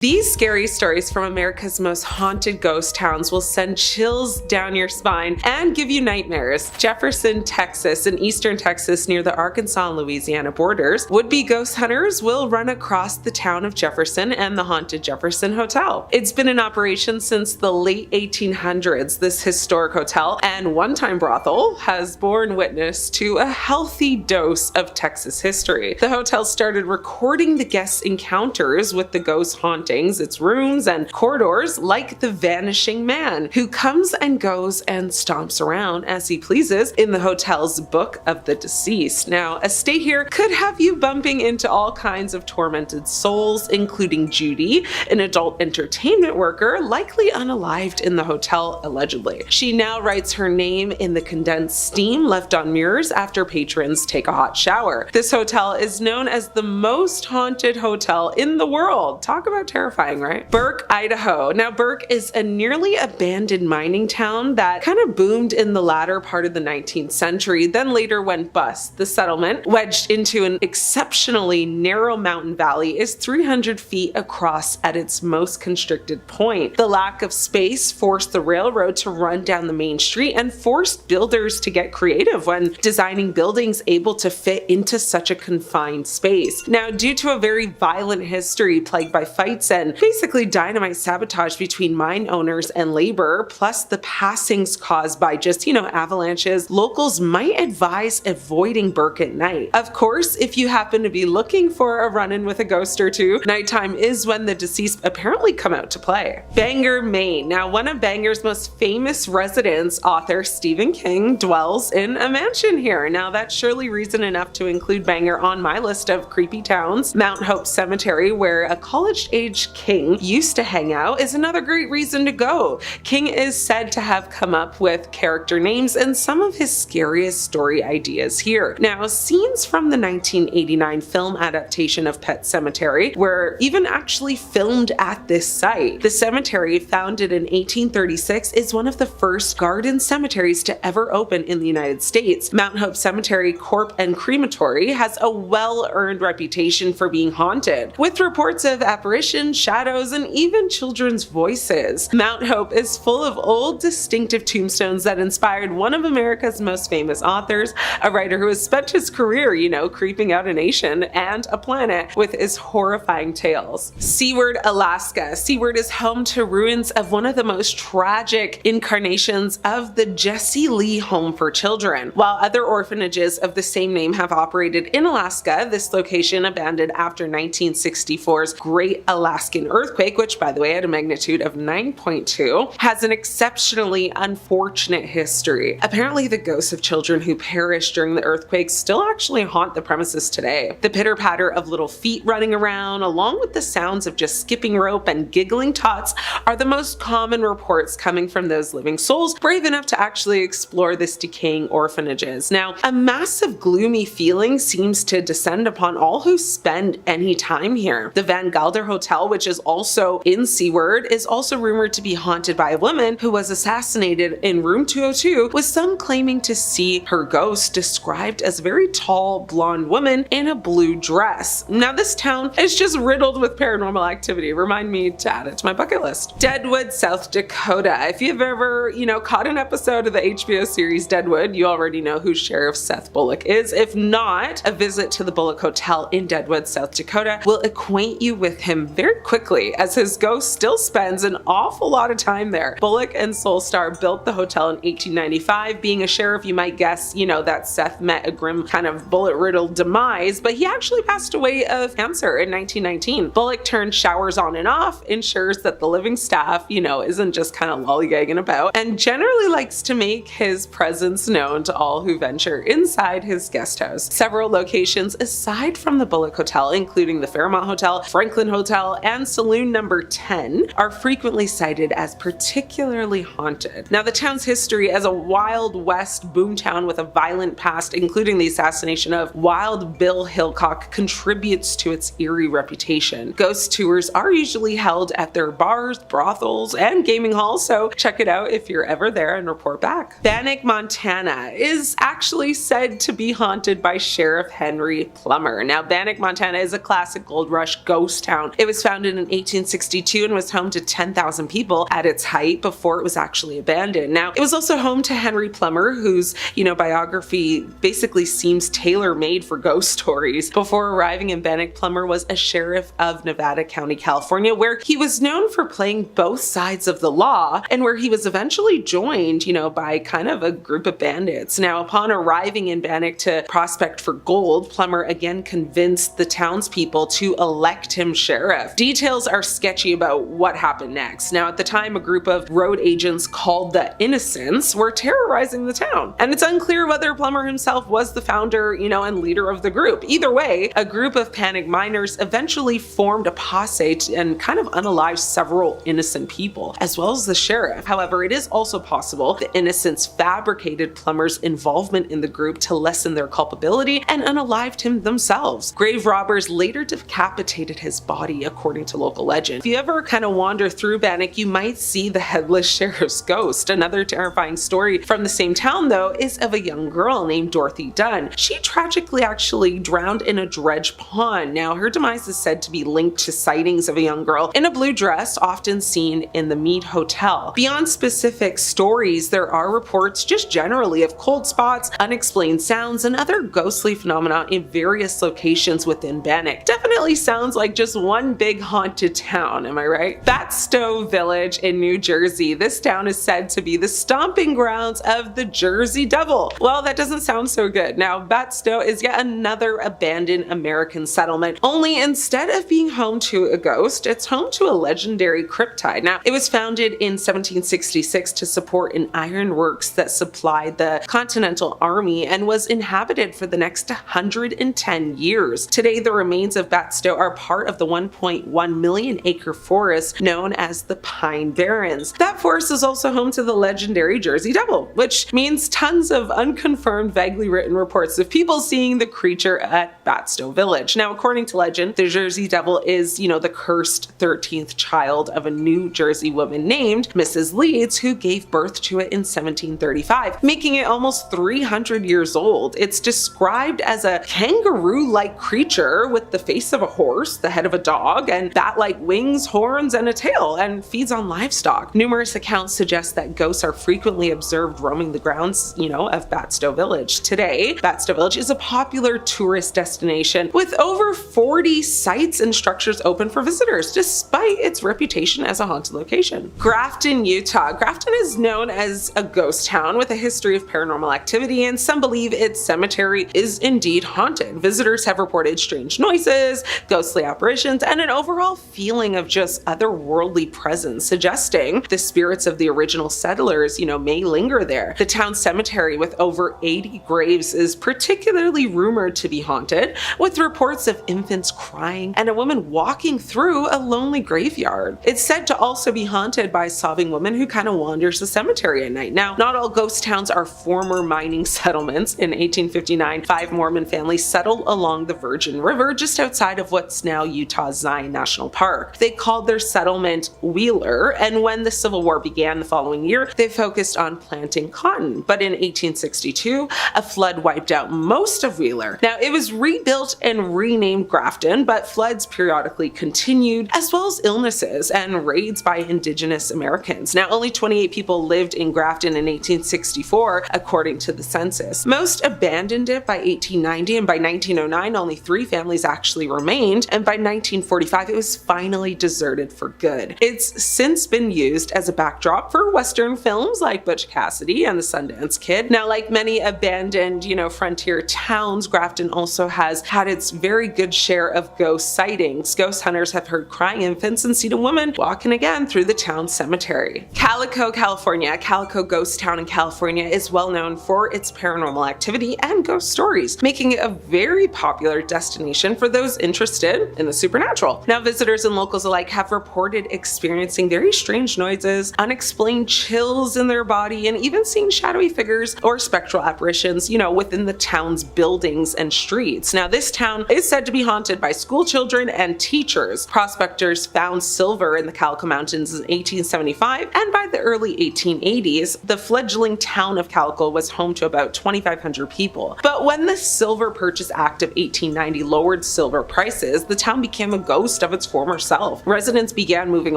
These scary stories from America's most haunted ghost towns will send chills down your spine and give you nightmares. Jefferson, Texas, in eastern Texas near the Arkansas and Louisiana borders, would-be ghost hunters will run across the town of Jefferson and the haunted Feister Hotel. It's been in operation since the late 1800s. This historic hotel and one-time brothel has borne witness to a healthy dose of Texas history. The hotel started recording the guests' encounters with the ghost haunting, its rooms and corridors, like the vanishing man who comes and goes and stomps around as he pleases in the hotel's Book of the Deceased. Now, a stay here could have you bumping into all kinds of tormented souls, including Judy, an adult entertainment worker, likely unalived in the hotel allegedly. She now writes her name in the condensed steam left on mirrors after patrons take a hot shower. This hotel is known as the most haunted hotel in the world. Talk about terrifying, right? Burke, Idaho. Now, Burke is a nearly abandoned mining town that kind of boomed in the latter part of the 19th century, then later went bust. The settlement, wedged into an exceptionally narrow mountain valley, is 300 feet across at its most constricted point. The lack of space forced the railroad to run down the main street and forced builders to get creative when designing buildings able to fit into such a confined space. Now, due to a very violent history plagued by fights and basically dynamite sabotage between mine owners and labor, plus the passings caused by just, avalanches, locals might advise avoiding Burke at night. Of course, if you happen to be looking for a run-in with a ghost or two, nighttime is when the deceased apparently come out to play. Bangor, Maine. Now, one of Bangor's most famous residents, author Stephen King, dwells in a mansion here. Now, that's surely reason enough to include Bangor on my list of creepy towns. Mount Hope Cemetery, where a college-age King used to hang out, is another great reason to go. King is said to have come up with character names and some of his scariest story ideas here. Now, scenes from the 1989 film adaptation of Pet Sematary were even actually filmed at this site. The cemetery, founded in 1836, is one of the first garden cemeteries to ever open in the United States. Mount Hope Cemetery Corp and Crematory has a well-earned reputation for being haunted, with reports of apparitions, shadows, and even children's voices. Mount Hope is full of old, distinctive tombstones that inspired one of America's most famous authors, a writer who has spent his career, creeping out a nation and a planet with his horrifying tales. Seward, Alaska. Seward is home to ruins of one of the most tragic incarnations of the Jesse Lee Home for Children. While other orphanages of the same name have operated in Alaska, this location, abandoned after 1964's Great Alaskan Earthquake, which by the way had a magnitude of 9.2, has an exceptionally unfortunate history. Apparently, the ghosts of children who perished during the earthquake still actually haunt the premises today. The pitter-patter of little feet running around, along with the sounds of just skipping rope and giggling tots, are the most common reports coming from those living souls brave enough to actually explore this decaying orphanages. Now, a massive gloomy feeling seems to descend upon all who spend any time here. The Van Gelder Hotel, which is also in Seward, is also rumored to be haunted by a woman who was assassinated in room 202, with some claiming to see her ghost described as a very tall blonde woman in a blue dress. Now, this town is just riddled with paranormal activity. Remind me to add it to my bucket list. Deadwood, South Dakota. If you've ever, caught an episode of the HBO series Deadwood, you already know who Sheriff Seth Bullock is. If not, a visit to the Bullock Hotel in Deadwood, South Dakota will acquaint you with him very quickly, as his ghost still spends an awful lot of time there. Bullock and Solstar built the hotel in 1895. Being a sheriff, you might guess, that Seth met a grim kind of bullet-riddled demise, but he actually passed away of cancer in 1919. Bullock turned showers on and off, ensures that the living staff, isn't just kind of lollygagging about, and generally likes to make his presence known to all who venture inside his guest house. Several locations aside from the Bullock Hotel, including the Fairmont Hotel, Franklin Hotel, and Saloon Number 10, are frequently cited as particularly haunted. Now, the town's history as a Wild West boomtown with a violent past, including the assassination of Wild Bill Hickok, contributes to its eerie reputation. Ghost tours are usually held at their bars, brothels, and gaming halls, so check it out if you're ever there and report back. Bannack, Montana is actually said to be haunted by Sheriff Henry Plummer. Now, Bannack, Montana is a classic gold rush ghost town. It was founded in 1862 and was home to 10,000 people at its height before it was actually abandoned. Now, it was also home to Henry Plummer, whose, biography basically seems tailor-made for ghost stories. Before arriving in Bannack, Plummer was a sheriff of Nevada County, California, where he was known for playing both sides of the law and where he was eventually joined, by kind of a group of bandits. Now, upon arriving in Bannack to prospect for gold, Plummer again convinced the townspeople to elect him sheriff. Details are sketchy about what happened next. Now, at the time, a group of road agents called the Innocents were terrorizing the town, and it's unclear whether Plummer himself was the founder, and leader of the group. Either way, a group of panicked miners eventually formed a posse and kind of unalived several innocent people, as well as the sheriff. However, it is also possible the Innocents fabricated Plummer's involvement in the group to lessen their culpability and unalived him themselves. Grave robbers later decapitated his body, according to local legend. If you ever kind of wander through Bannack, you might see the headless sheriff's ghost. Another terrifying story from the same town, though, is of a young girl named Dorothy Dunn. She tragically actually drowned in a dredge pond. Now, her demise is said to be linked to sightings of a young girl in a blue dress, often seen in the Mead Hotel. Beyond specific stories, there are reports just generally of cold spots, unexplained sounds, and other ghostly phenomena in various locations within Bannack. Definitely sounds like just one big haunted town, am I right? Batstow Village in New Jersey. This town is said to be the stomping grounds of the Jersey Devil. Well, that doesn't sound so good. Now, Batstow is yet another abandoned American settlement, only instead of being home to a ghost, it's home to a legendary cryptid. Now, it was founded in 1766 to support an ironworks that supplied the Continental Army and was inhabited for the next 110 years. Today, the remains of Batstow are part of the 1.1 million acre forest known as the Pine Barrens. That forest is also home to the legendary Jersey Devil, which means tons of unconfirmed, vaguely written reports of people seeing the creature at Batstow Village. Now, according to legend, the Jersey Devil is, the cursed 13th child of a New Jersey woman named Mrs. Leeds, who gave birth to it in 1735, making it almost 300 years old. It's described as a kangaroo-like creature with the face of a horse, the head of a dog, and bat-like wings, horns, and a tail, and feeds on livestock. Numerous accounts suggest that ghosts are frequently observed roaming the grounds, of Batstow Village. Today, Batstow Village is a popular tourist destination with over 40 sites and structures open for visitors, despite its reputation as a haunted location. Grafton, Utah. Grafton is known as a ghost town with a history of paranormal activity, and some believe its cemetery is indeed haunted. Visitors have reported strange noises, ghostly apparitions, and an overall feeling of just otherworldly presence, suggesting the spirits of the original settlers, may linger there. The town cemetery, with over 80 graves, is particularly rumored to be haunted, with reports of infants crying and a woman walking through a lonely graveyard. It's said to also be haunted by a sobbing woman who kind of wanders the cemetery at night. Now, not all ghost towns are former mining settlements. In 1859, 5 Mormon families settled along the Virgin River just outside of what's now Utah's Zion National Park. They called their settlement Wheeler, and when the Civil War began the following year, they focused on planting cotton. But in 1862, a flood wiped out most of Wheeler. Now, it was rebuilt and renamed Grafton, but floods periodically continued, as well as illnesses and raids by Indigenous Americans. Now, only 28 people lived in Grafton in 1864, according to the census. Most abandoned it by 1890, and by 1909, only 3 families actually remained, and by 1945, it was finally deserted for good. It's since been used as a backdrop for Western films like Butch Cassidy and the Sundance Kid. Now, like many abandoned, frontier towns, Grafton also has had its very good share of ghost sightings. Ghost hunters have heard crying infants and seen a woman walking again through the town cemetery. Calico, California. Calico Ghost Town in California is well known for its paranormal activity and ghost stories, making it a very popular destination for those interested in the supernatural. Now, visitors and locals alike have reported experiencing very strange noises, unexplained chills in their body, and even seeing shadowy figures or spectral apparitions, within the town's buildings and streets. Now, this town is said to be haunted by school children and teachers. Prospectors found silver in the Calico Mountains in 1875, and by the early 1880s, the fledgling town of Calico was home to about 2,500 people. But when the Silver Purchase Act of 1890 lowered silver prices, the town became a ghost ghost of its former self. Residents began moving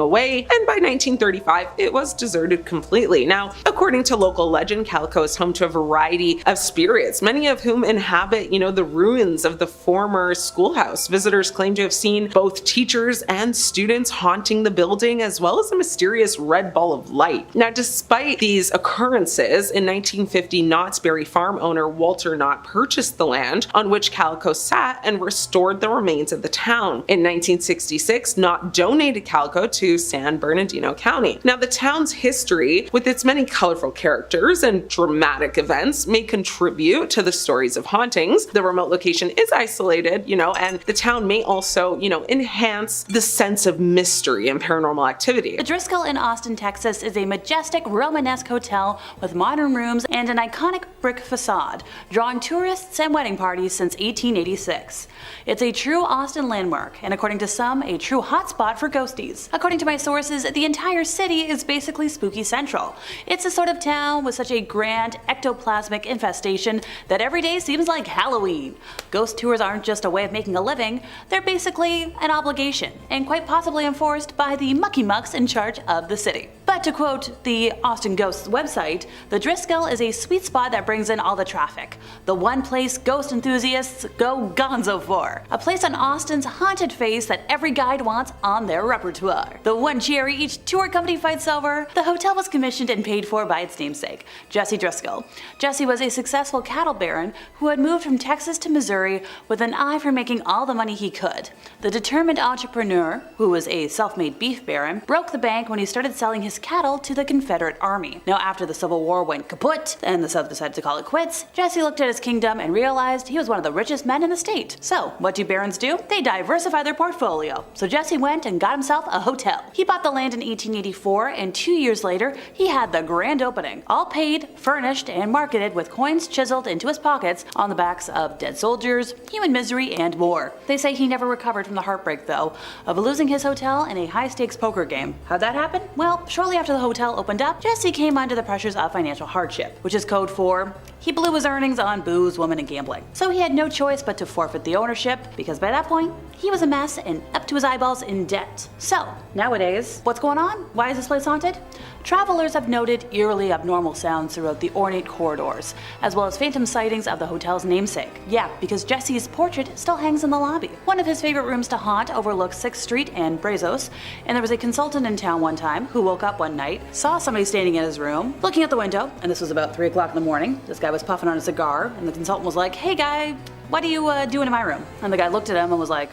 away, and by 1935, it was deserted completely. Now, according to local legend, Calico is home to a variety of spirits, many of whom inhabit, the ruins of the former schoolhouse. Visitors claim to have seen both teachers and students haunting the building, as well as a mysterious red ball of light. Now, despite these occurrences, in 1950, Knott's Berry farm owner Walter Knott purchased the land on which Calico sat and restored the remains of the town. In 1966, Knott donated Calico to San Bernardino County. Now, the town's history, with its many colorful characters and dramatic events, may contribute to the stories of hauntings. The remote location is isolated, and the town may also, enhance the sense of mystery and paranormal activity. The Driscoll in Austin, Texas is a majestic Romanesque hotel with modern rooms and an iconic brick facade, drawing tourists and wedding parties since 1886. It's a true Austin landmark, and according to some, a true hotspot for ghosties. According to my sources, the entire city is basically spooky central. It's a sort of town with such a grand ectoplasmic infestation that every day seems like Halloween. Ghost tours aren't just a way of making a living, they're basically an obligation, and quite possibly enforced by the mucky mucks in charge of the city. But to quote the Austin Ghosts website, the Driscoll is a sweet spot that brings in all the traffic. The one place ghost enthusiasts go gonzo for. A place on Austin's haunted face that every guide wants on their repertoire. The one cherry each tour company fights over, the hotel was commissioned and paid for by its namesake, Jesse Driscoll. Jesse was a successful cattle baron who had moved from Texas to Missouri with an eye for making all the money he could. The determined entrepreneur, who was a self-made beef baron, broke the bank when he started selling his cattle to the Confederate Army. Now, after the Civil War went kaput and the South decided to call it quits, Jesse looked at his kingdom and realized he was one of the richest men in the state. So, what do barons do? They diversify their portfolio. So Jesse went and got himself a hotel. He bought the land in 1884, and 2 years later, he had the grand opening, all paid, furnished, and marketed with coins chiseled into his pockets on the backs of dead soldiers, human misery, and more. They say he never recovered from the heartbreak, though, of losing his hotel in a high-stakes poker game. How'd that happen? Well, shortly after the hotel opened up, Jesse came under the pressures of financial hardship, which is code for he blew his earnings on booze, women, and gambling. So he had no choice but to forfeit the ownership, because by that point, he was a mess and up to his eyeballs in debt. So, nowadays, what's going on? Why is this place haunted? Travelers have noted eerily abnormal sounds throughout the ornate corridors, as well as phantom sightings of the hotel's namesake. Yeah, because Jesse's portrait still hangs in the lobby. One of his favorite rooms to haunt overlooks 6th Street and Brazos, and there was a consultant in town one time who woke up one night, saw somebody standing in his room, looking out the window, and this was about 3 o'clock in the morning. This guy was puffing on a cigar, and the consultant was like, "Hey guy, what are you doing in my room?" And the guy looked at him and was like,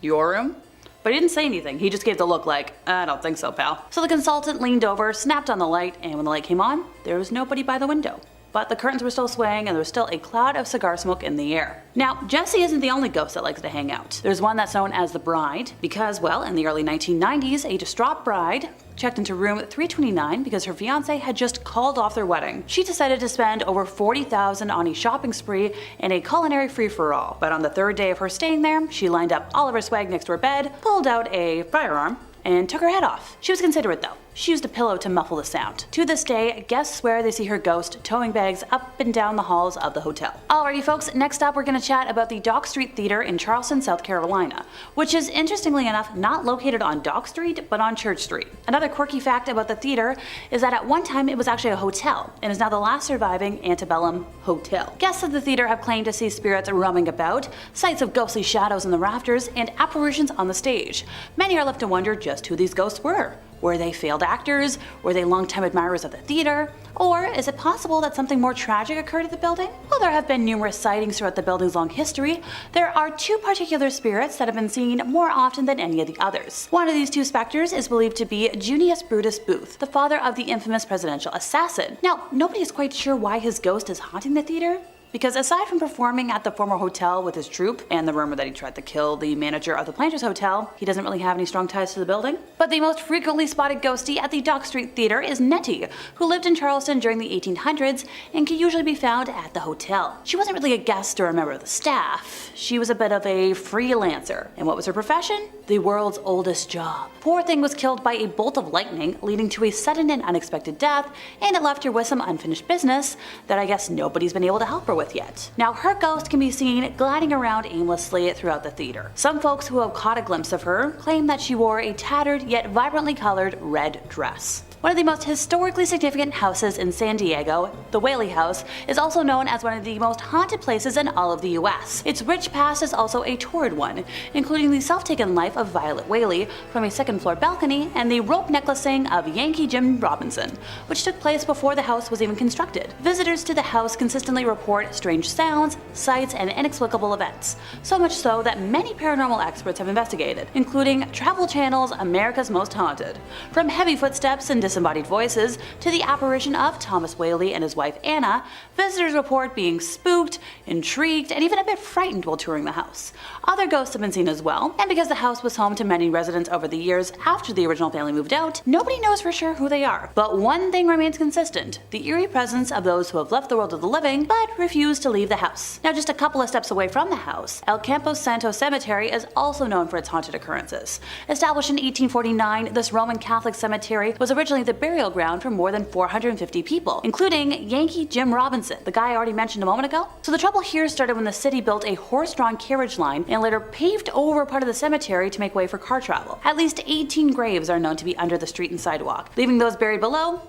"Your room?" But he didn't say anything, he just gave the look like, "I don't think so, pal." So the consultant leaned over, snapped on the light, and when the light came on, there was nobody by the window. But the curtains were still swaying and there was still a cloud of cigar smoke in the air. Now, Jesse isn't the only ghost that likes to hang out. There's one that's known as the Bride, because, well, in the early 1990s, a distraught bride checked into room 329 because her fiancé had just called off their wedding. She decided to spend over $40,000 on a shopping spree and a culinary free-for-all. But on the 3rd day of her staying there, she lined up all of her swag next to her bed, pulled out a firearm, and took her head off. She was considerate though. She used a pillow to muffle the sound. To this day, guests swear they see her ghost towing bags up and down the halls of the hotel. Alrighty folks, next up we're gonna chat about the Dock Street Theater in Charleston, South Carolina, which is interestingly enough not located on Dock Street, but on Church Street. Another quirky fact about the theater is that at one time it was actually a hotel, and is now the last surviving antebellum hotel. Guests of the theater have claimed to see spirits roaming about, sights of ghostly shadows in the rafters, and apparitions on the stage. Many are left to wonder just who these ghosts were. Were they failed actors? Were they longtime admirers of the theater? Or is it possible that something more tragic occurred at the building? While there have been numerous sightings throughout the building's long history, there are 2 particular spirits that have been seen more often than any of the others. One of these 2 specters is believed to be Junius Brutus Booth, the father of the infamous presidential assassin. Now, nobody is quite sure why his ghost is haunting the theater, because aside from performing at the former hotel with his troupe, and the rumor that he tried to kill the manager of the Planters Hotel, he doesn't really have any strong ties to the building. But the most frequently spotted ghostie at the Dock Street Theater is Nettie, who lived in Charleston during the 1800s and could usually be found at the hotel. She wasn't really a guest or a member of the staff. She was a bit of a freelancer. And what was her profession? The world's oldest job. Poor thing was killed by a bolt of lightning, leading to a sudden and unexpected death, and it left her with some unfinished business that I guess nobody's been able to help her with with yet. Now, her ghost can be seen gliding around aimlessly throughout the theater. Some folks who have caught a glimpse of her claim that she wore a tattered yet vibrantly colored red dress. One of the most historically significant houses in San Diego, the Whaley House, is also known as one of the most haunted places in all of the US. Its rich past is also a torrid one, including the self-taken life of Violet Whaley from a second-floor balcony and the rope necklacing of Yankee Jim Robinson, which took place before the house was even constructed. Visitors to the house consistently report strange sounds, sights, and inexplicable events, so much so that many paranormal experts have investigated, including Travel Channel's America's Most Haunted. From heavy footsteps and disembodied voices to the apparition of Thomas Whaley and his wife Anna, visitors report being spooked, intrigued, and even a bit frightened while touring the house. Other ghosts have been seen as well, and because the house was home to many residents over the years after the original family moved out, nobody knows for sure who they are. But one thing remains consistent: the eerie presence of those who have left the world of the living but refuse to leave the house. Now, just a couple of steps away from the house, El Campo Santo Cemetery is also known for its haunted occurrences. Established in 1849, this Roman Catholic cemetery was originally the burial ground for more than 450 people, including Yankee Jim Robinson, the guy I already mentioned a moment ago. So the trouble here started when the city built a horse-drawn carriage line and later paved over part of the cemetery to make way for car travel. At least 18 graves are known to be under the street and sidewalk, leaving those buried below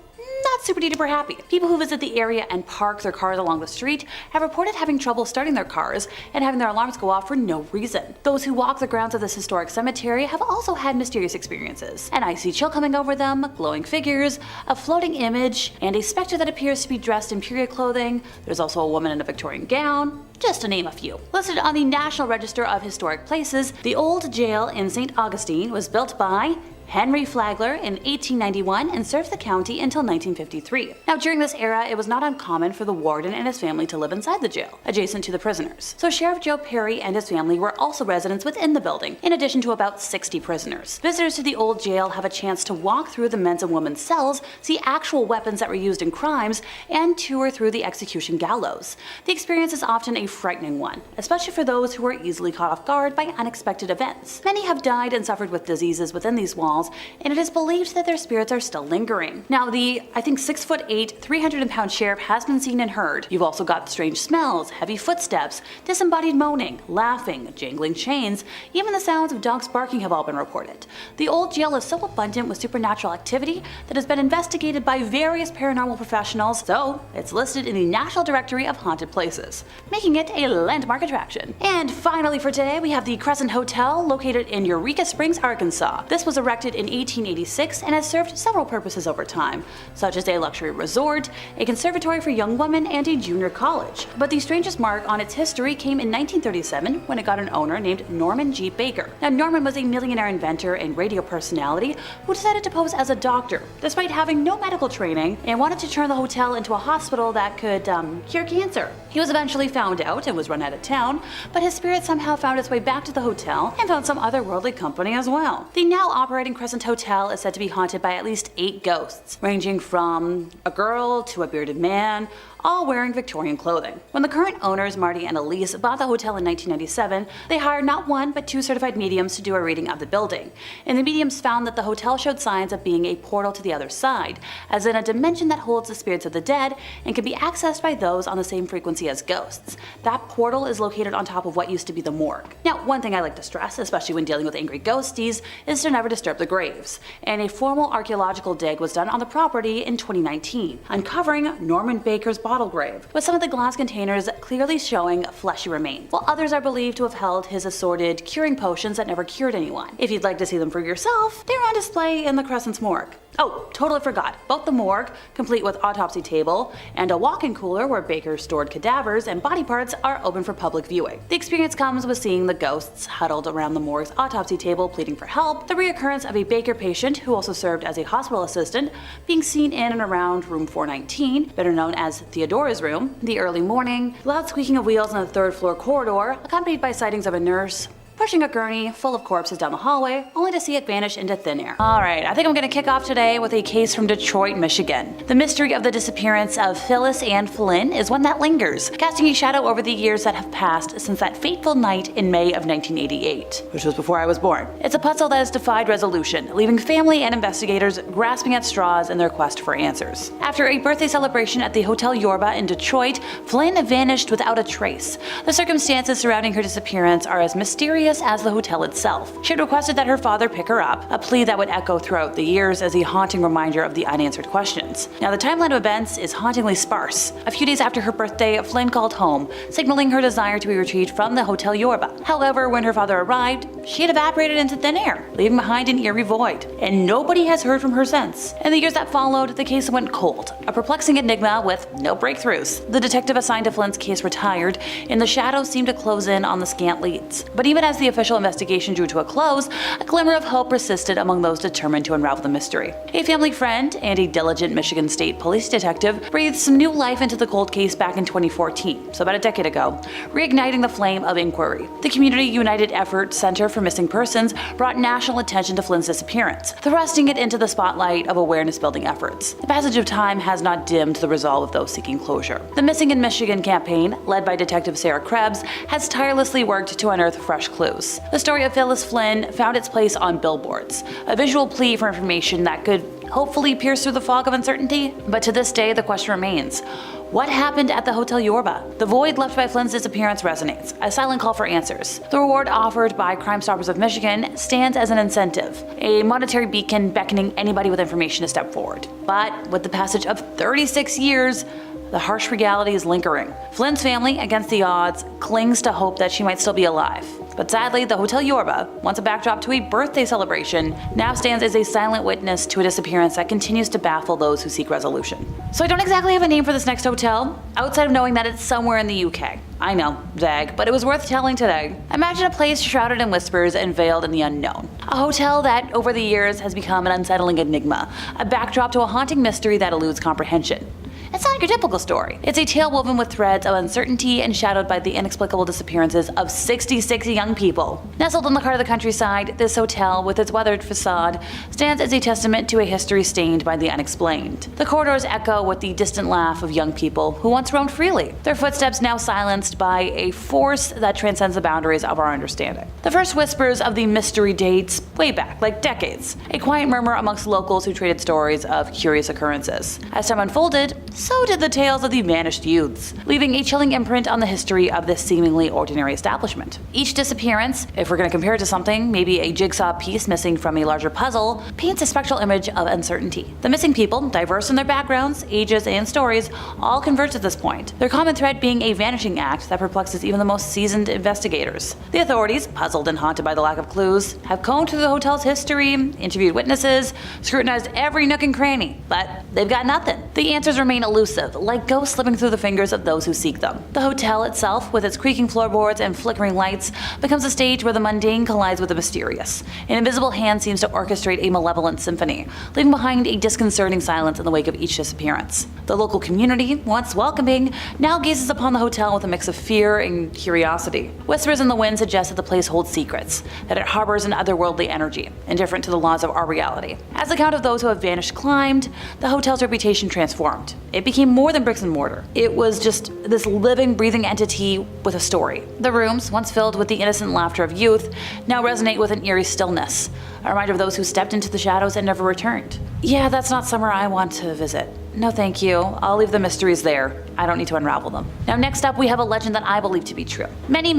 not super duper happy. People who visit the area and park their cars along the street have reported having trouble starting their cars and having their alarms go off for no reason. Those who walk the grounds of this historic cemetery have also had mysterious experiences: an icy chill coming over them, glowing figures, a floating image, and a specter that appears to be dressed in period clothing. There's also a woman in a Victorian gown, just to name a few. Listed on the National Register of Historic Places, the old jail in St. Augustine was built by Henry Flagler in 1891 and served the county until 1953. Now, during this era, it was not uncommon for the warden and his family to live inside the jail, adjacent to the prisoners. So Sheriff Joe Perry and his family were also residents within the building, in addition to about 60 prisoners. Visitors to the old jail have a chance to walk through the men's and women's cells, see actual weapons that were used in crimes, and tour through the execution gallows. The experience is often a frightening one, especially for those who are easily caught off guard by unexpected events. Many have died and suffered with diseases within these walls, and it is believed that their spirits are still lingering. Now, the, I think, 6'8", 300-pound sheriff has been seen and heard. You've also got strange smells, heavy footsteps, disembodied moaning, laughing, jangling chains, even the sounds of dogs barking have all been reported. The old jail is so abundant with supernatural activity that has been investigated by various paranormal professionals, so it's listed in the National Directory of Haunted Places, making it a landmark attraction. And finally for today, we have the Crescent Hotel, located in Eureka Springs, Arkansas. This was erected in 1886 and has served several purposes over time, such as a luxury resort, a conservatory for young women, and a junior college. But the strangest mark on its history came in 1937 when it got an owner named Norman G. Baker. Now, Norman was a millionaire inventor and radio personality who decided to pose as a doctor, despite having no medical training, and wanted to turn the hotel into a hospital that could cure cancer. He was eventually found out and was run out of town, but his spirit somehow found its way back to the hotel and found some otherworldly company as well. The now operating Crescent Hotel is said to be haunted by at least 8 ghosts, ranging from a girl to a bearded man, all wearing Victorian clothing. When the current owners, Marty and Eloise, bought the hotel in 1997, they hired not one but 2 certified mediums to do a reading of the building. And the mediums found that the hotel showed signs of being a portal to the other side, as in a dimension that holds the spirits of the dead and can be accessed by those on the same frequency as ghosts. That portal is located on top of what used to be the morgue. Now, one thing I like to stress, especially when dealing with angry ghosties, is to never disturb the graves. And a formal archaeological dig was done on the property in 2019, uncovering Norman Baker's bottle grave, with some of the glass containers clearly showing fleshy remains, while others are believed to have held his assorted curing potions that never cured anyone. If you'd like to see them for yourself, they're on display in the Crescent's morgue. Oh, totally forgot. Both the morgue, complete with autopsy table, and a walk-in cooler where Baker stored cadavers and body parts are open for public viewing. The experience comes with seeing the ghosts huddled around the morgue's autopsy table pleading for help, the reoccurrence of a Baker patient who also served as a hospital assistant being seen in and around room 419, better known as Theodora's room, the early morning, loud squeaking of wheels on the 3rd floor corridor, accompanied by sightings of a nurse, pushing a gurney full of corpses down the hallway, only to see it vanish into thin air. Alright, I think I'm gonna kick off today with a case from Detroit, Michigan. The mystery of the disappearance of Phyllis Ann Flynn is one that lingers, casting a shadow over the years that have passed since that fateful night in May of 1988, which was before I was born. It's a puzzle that has defied resolution, leaving family and investigators grasping at straws in their quest for answers. After a birthday celebration at the Hotel Yorba in Detroit, Flynn vanished without a trace. The circumstances surrounding her disappearance are as mysterious as the hotel itself. She had requested that her father pick her up, a plea that would echo throughout the years as a haunting reminder of the unanswered questions. Now, the timeline of events is hauntingly sparse. A few days after her birthday, Flynn called home, signaling her desire to be retrieved from the Hotel Yorba. However, when her father arrived, she had evaporated into thin air, leaving behind an eerie void, and nobody has heard from her since. In the years that followed, the case went cold, a perplexing enigma with no breakthroughs. The detective assigned to Flynn's case retired, and the shadows seemed to close in on the scant leads. But even as the official investigation drew to a close, a glimmer of hope persisted among those determined to unravel the mystery. A family friend and a diligent Michigan State Police detective breathed some new life into the cold case back in 2014, so about a decade ago, reigniting the flame of inquiry. The Community United Effort Center for Missing Persons brought national attention to Flynn's disappearance, thrusting it into the spotlight of awareness-building efforts. The passage of time has not dimmed the resolve of those seeking closure. The Missing in Michigan campaign, led by Detective Sarah Krebs, has tirelessly worked to unearth fresh clues. The story of Phyllis Flynn found its place on billboards, a visual plea for information that could hopefully pierce through the fog of uncertainty. But to this day, the question remains: what happened at the Hotel Yorba? The void left by Flynn's disappearance resonates, a silent call for answers. The reward offered by Crime Stoppers of Michigan stands as an incentive, a monetary beacon beckoning anybody with information to step forward. But with the passage of 36 years, the harsh reality is lingering. Flynn's family, against the odds, clings to hope that she might still be alive. But sadly, the Hotel Yorba, once a backdrop to a birthday celebration, now stands as a silent witness to a disappearance that continues to baffle those who seek resolution. So I don't exactly have a name for this next hotel, outside of knowing that it's somewhere in the UK. I know, vague, but it was worth telling today. Imagine a place shrouded in whispers and veiled in the unknown. A hotel that, over the years, has become an unsettling enigma, a backdrop to a haunting mystery that eludes comprehension. It's not your typical story. It's a tale woven with threads of uncertainty and shadowed by the inexplicable disappearances of 66 young people. Nestled in the heart of the countryside, this hotel, with its weathered facade, stands as a testament to a history stained by the unexplained. The corridors echo with the distant laugh of young people who once roamed freely, their footsteps now silenced by a force that transcends the boundaries of our understanding. The first whispers of the mystery dates way back, like decades, a quiet murmur amongst locals who traded stories of curious occurrences. As time unfolded, so did the tales of the vanished youths, leaving a chilling imprint on the history of this seemingly ordinary establishment. Each disappearance, if we're going to compare it to something, maybe a jigsaw piece missing from a larger puzzle, paints a spectral image of uncertainty. The missing people, diverse in their backgrounds, ages, and stories, all converge at this point, their common thread being a vanishing act that perplexes even the most seasoned investigators. The authorities, puzzled and haunted by the lack of clues, have combed through the hotel's history, interviewed witnesses, scrutinized every nook and cranny, but they've got nothing. The answers remain elusive, like ghosts slipping through the fingers of those who seek them. The hotel itself, with its creaking floorboards and flickering lights, becomes a stage where the mundane collides with the mysterious. An invisible hand seems to orchestrate a malevolent symphony, leaving behind a disconcerting silence in the wake of each disappearance. The local community, once welcoming, now gazes upon the hotel with a mix of fear and curiosity. Whispers in the wind suggest that the place holds secrets, that it harbors an otherworldly energy, indifferent to the laws of our reality. As the count of those who have vanished climbed, the hotel's reputation transformed. It became more than bricks and mortar. It was just this living, breathing entity with a story. The rooms, once filled with the innocent laughter of youth, now resonate with an eerie stillness, a reminder of those who stepped into the shadows and never returned. Yeah, that's not somewhere I want to visit. No thank you, I'll leave the mysteries there. I don't need to unravel them. Now next up we have a legend that I believe to be true. Many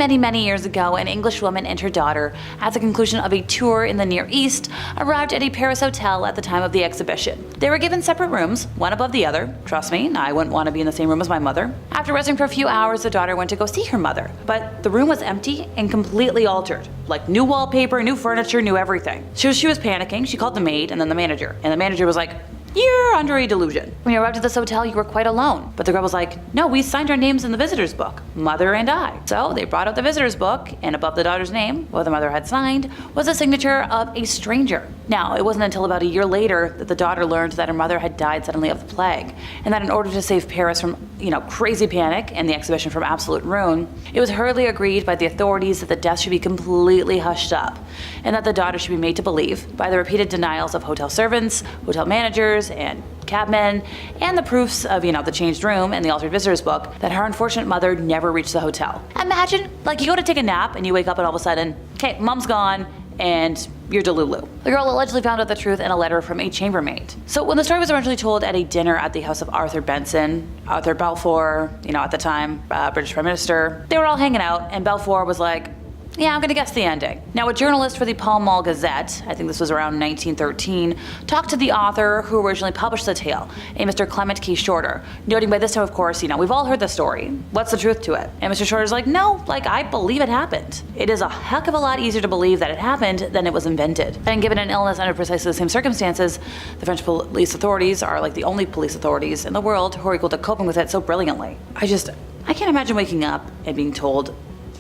years ago, an English woman and her daughter, at the conclusion of a tour in the Near East, arrived at a Paris hotel at the time of the exhibition. They were given separate rooms, one above the other. Trust me, I wouldn't want to be in the same room as my mother. After resting for a few hours, the daughter went to go see her mother, but the room was empty and completely altered. Like new wallpaper, new furniture, new everything. She was panicking. She called the maid and then the manager, and the manager was like, "You're under a delusion. When you arrived at this hotel, you were quite alone." But the girl was like, "No, we signed our names in the visitor's book, mother and I." So they brought out the visitor's book, and above the daughter's name, what the mother had signed, was a signature of a stranger. Now, it wasn't until about a year later that the daughter learned that her mother had died suddenly of the plague, and that in order to save Paris from, crazy panic and the exhibition from absolute ruin, it was hurriedly agreed by the authorities that the death should be completely hushed up, and that the daughter should be made to believe, by the repeated denials of hotel servants, hotel managers, and cabmen, and the proofs of, the changed room and the altered visitors book, that her unfortunate mother never reached the hotel. Imagine, you go to take a nap and you wake up and all of a sudden, okay, mom's gone, and you're Delulu. The girl allegedly found out the truth in a letter from a chambermaid. So when the story was originally told at a dinner at the house of Arthur Balfour, at the time, British Prime Minister, they were all hanging out, and Balfour was like, yeah, I'm gonna guess the ending. Now, a journalist for the Pall Mall Gazette, I think this was around 1913, talked to the author who originally published the tale, a Mr. Clement K. Shorter, noting by this time, of course, we've all heard the story. What's the truth to it? And Mr. Shorter's like, no, I believe it happened. It is a heck of a lot easier to believe that it happened than it was invented. And given an illness under precisely the same circumstances, the French police authorities are the only police authorities in the world who are equal to coping with it so brilliantly. I can't imagine waking up and being told,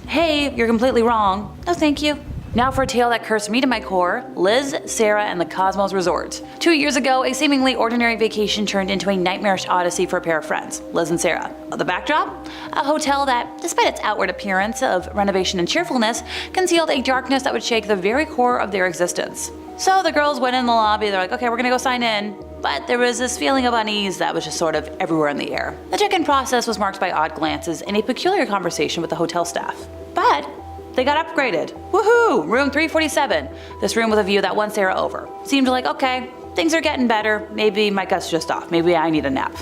hey, you're completely wrong. No, thank you. Now for a tale that cursed me to my core, Liz, Sarah, and the Cosmos Resort. 2 years ago, a seemingly ordinary vacation turned into a nightmarish odyssey for a pair of friends, Liz and Sarah. The backdrop? A hotel that, despite its outward appearance of renovation and cheerfulness, concealed a darkness that would shake the very core of their existence. So the girls went in the lobby, they're like, okay, we're gonna go sign in. But there was this feeling of unease that was just sort of everywhere in the air. The check-in process was marked by odd glances and a peculiar conversation with the hotel staff. But they got upgraded. Woohoo! Room 347. This room with a view that won Sarah over. Seemed like, okay, things are getting better. Maybe my gut's just off. Maybe I need a nap.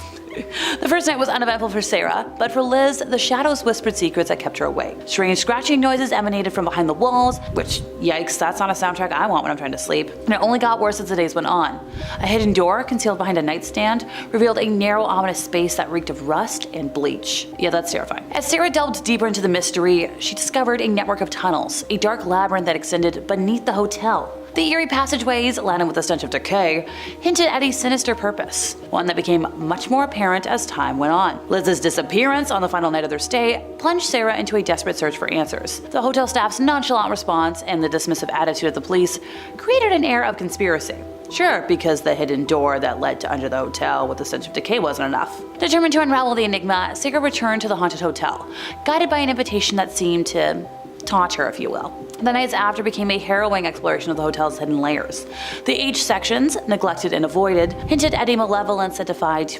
The first night was uneventful for Sarah, but for Liz, the shadows whispered secrets that kept her awake. Strange scratching noises emanated from behind the walls, which, yikes, that's not a soundtrack I want when I'm trying to sleep. And it only got worse as the days went on. A hidden door, concealed behind a nightstand, revealed a narrow, ominous space that reeked of rust and bleach. Yeah, that's terrifying. As Sarah delved deeper into the mystery, she discovered a network of tunnels, a dark labyrinth that extended beneath the hotel. The eerie passageways, laden with the stench of decay, hinted at a sinister purpose, one that became much more apparent as time went on. Liz's disappearance on the final night of their stay plunged Sarah into a desperate search for answers. The hotel staff's nonchalant response and the dismissive attitude of the police created an air of conspiracy. Sure, because the hidden door that led to under the hotel with the stench of decay wasn't enough. Determined to unravel the enigma, Sarah returned to the haunted hotel, guided by an invitation that seemed to taunt her, if you will. The nights after became a harrowing exploration of the hotel's hidden layers. The H sections, neglected and avoided, hinted at a malevolence that defied,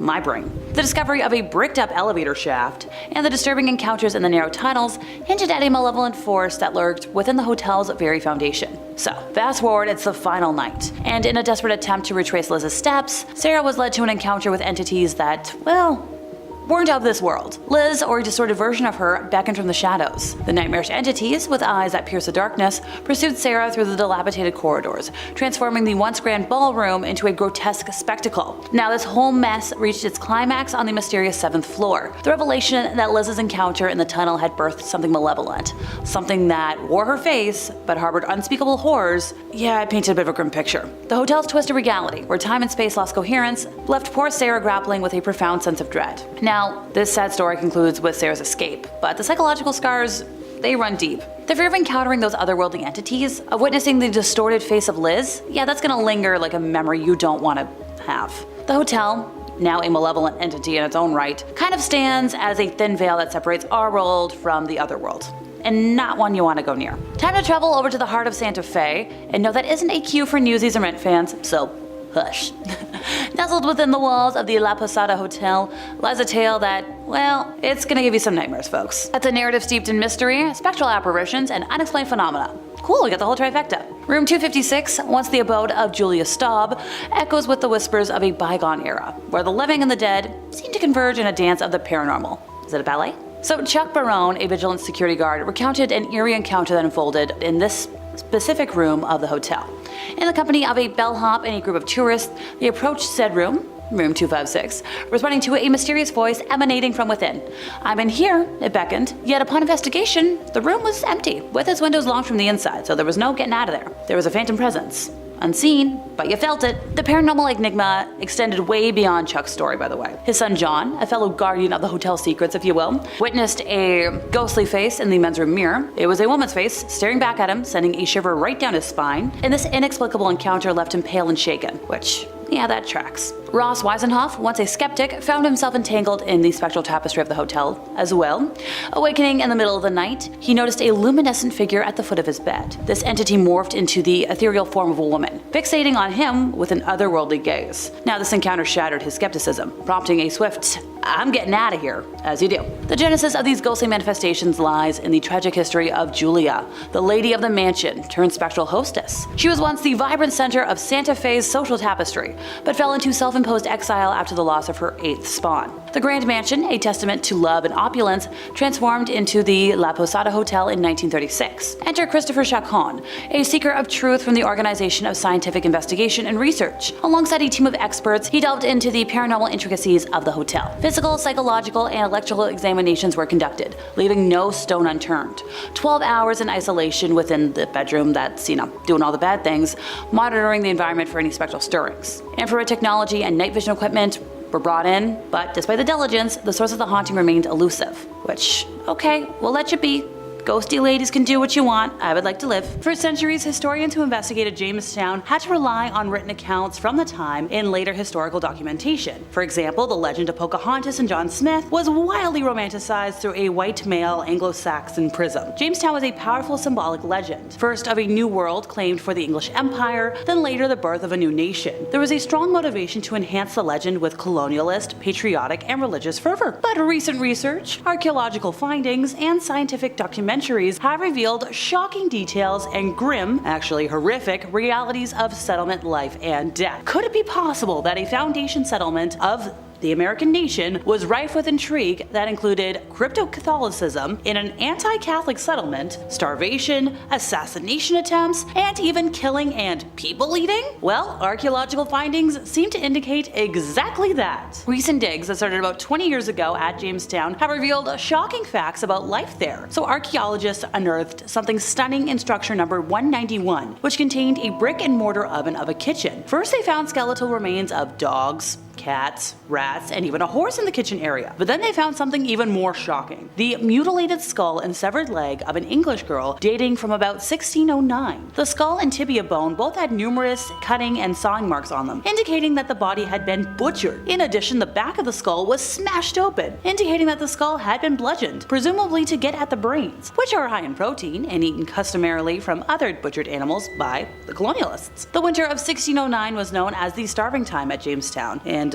my brain. The discovery of a bricked-up elevator shaft and the disturbing encounters in the narrow tunnels hinted at a malevolent force that lurked within the hotel's very foundation. So, fast forward, it's the final night, and in a desperate attempt to retrace Liz's steps, Sarah was led to an encounter with entities that, weren't of this world. Liz, or a distorted version of her, beckoned from the shadows. The nightmarish entities, with eyes that pierced the darkness, pursued Sarah through the dilapidated corridors, transforming the once grand ballroom into a grotesque spectacle. Now this whole mess reached its climax on the mysterious 7th floor. The revelation that Liz's encounter in the tunnel had birthed something malevolent. Something that wore her face, but harbored unspeakable horrors. Yeah, it painted a bit of a grim picture. The hotel's twisted reality, where time and space lost coherence, left poor Sarah grappling with a profound sense of dread. Now, this sad story concludes with Sarah's escape, but the psychological scars, they run deep. The fear of encountering those otherworldly entities, of witnessing the distorted face of Liz, that's gonna linger like a memory you don't want to have. The hotel, now a malevolent entity in its own right, kind of stands as a thin veil that separates our world from the other world, and not one you want to go near. Time to travel over to the heart of Santa Fe, and no, that isn't a cue for Newsies and Rent fans, so hush. Nestled within the walls of the La Posada Hotel lies a tale that, it's gonna give you some nightmares, folks. It's a narrative steeped in mystery, spectral apparitions, and unexplained phenomena. Cool, we got the whole trifecta. Room 256, once the abode of Julia Staub, echoes with the whispers of a bygone era, where the living and the dead seem to converge in a dance of the paranormal. Is it a ballet? So Chuck Barone, a vigilant security guard, recounted an eerie encounter that unfolded in this specific room of the hotel. In the company of a bellhop and a group of tourists, they approached said room, room 256, responding to a mysterious voice emanating from within. "I'm in here," it beckoned, yet upon investigation, the room was empty, with its windows locked from the inside, so there was no getting out of there. There was a phantom presence, Unseen, but you felt it. The paranormal enigma extended way beyond Chuck's story, by the way. His son John, a fellow guardian of the hotel secrets if you will, witnessed a ghostly face in the men's room mirror. It was a woman's face staring back at him, sending a shiver right down his spine, and this inexplicable encounter left him pale and shaken, which, yeah, that tracks. Ross Weisenhoff, once a skeptic, found himself entangled in the spectral tapestry of the hotel as well. Awakening in the middle of the night, he noticed a luminescent figure at the foot of his bed. This entity morphed into the ethereal form of a woman, fixating on him with an otherworldly gaze. Now, this encounter shattered his skepticism, prompting a swift, "I'm getting out of here," as you do. The genesis of these ghostly manifestations lies in the tragic history of Julia, the lady of the mansion turned spectral hostess. She was once the vibrant center of Santa Fe's social tapestry, but fell into self-imposed exile after the loss of her 8th spawn. The Grand Mansion, a testament to love and opulence, transformed into the La Posada Hotel in 1936. Enter Christopher Chacon, a seeker of truth from the Organization of Scientific Investigation and Research. Alongside a team of experts, he delved into the paranormal intricacies of the hotel. Physical, psychological, and electrical examinations were conducted, leaving no stone unturned. 12 hours in isolation within the bedroom that's, doing all the bad things, monitoring the environment for any spectral stirrings. Infrared technology and night vision equipment were brought in, but despite the diligence, the source of the haunting remained elusive. Which, okay, we'll let you be. Ghosty ladies can do what you want. I would like to live. For centuries, historians who investigated Jamestown had to rely on written accounts from the time in later historical documentation. For example, the legend of Pocahontas and John Smith was wildly romanticized through a white male Anglo-Saxon prism. Jamestown was a powerful symbolic legend, first of a new world claimed for the English Empire, then later the birth of a new nation. There was a strong motivation to enhance the legend with colonialist, patriotic, and religious fervor. But recent research, archaeological findings, and scientific documentaries have revealed shocking details and grim, actually horrific, realities of settlement life and death. Could it be possible that a foundation settlement of the American nation was rife with intrigue that included crypto-Catholicism in an anti-Catholic settlement, starvation, assassination attempts, and even killing and people-eating? Well, archaeological findings seem to indicate exactly that. Recent digs that started about 20 years ago at Jamestown have revealed shocking facts about life there. So archaeologists unearthed something stunning in structure number 191, which contained a brick and mortar oven of a kitchen. First, they found skeletal remains of dogs, cats, rats, and even a horse in the kitchen area. But then they found something even more shocking. The mutilated skull and severed leg of an English girl dating from about 1609. The skull and tibia bone both had numerous cutting and sawing marks on them, indicating that the body had been butchered. In addition, the back of the skull was smashed open, indicating that the skull had been bludgeoned, presumably to get at the brains, which are high in protein and eaten customarily from other butchered animals by the colonialists. The winter of 1609 was known as the starving time at Jamestown, and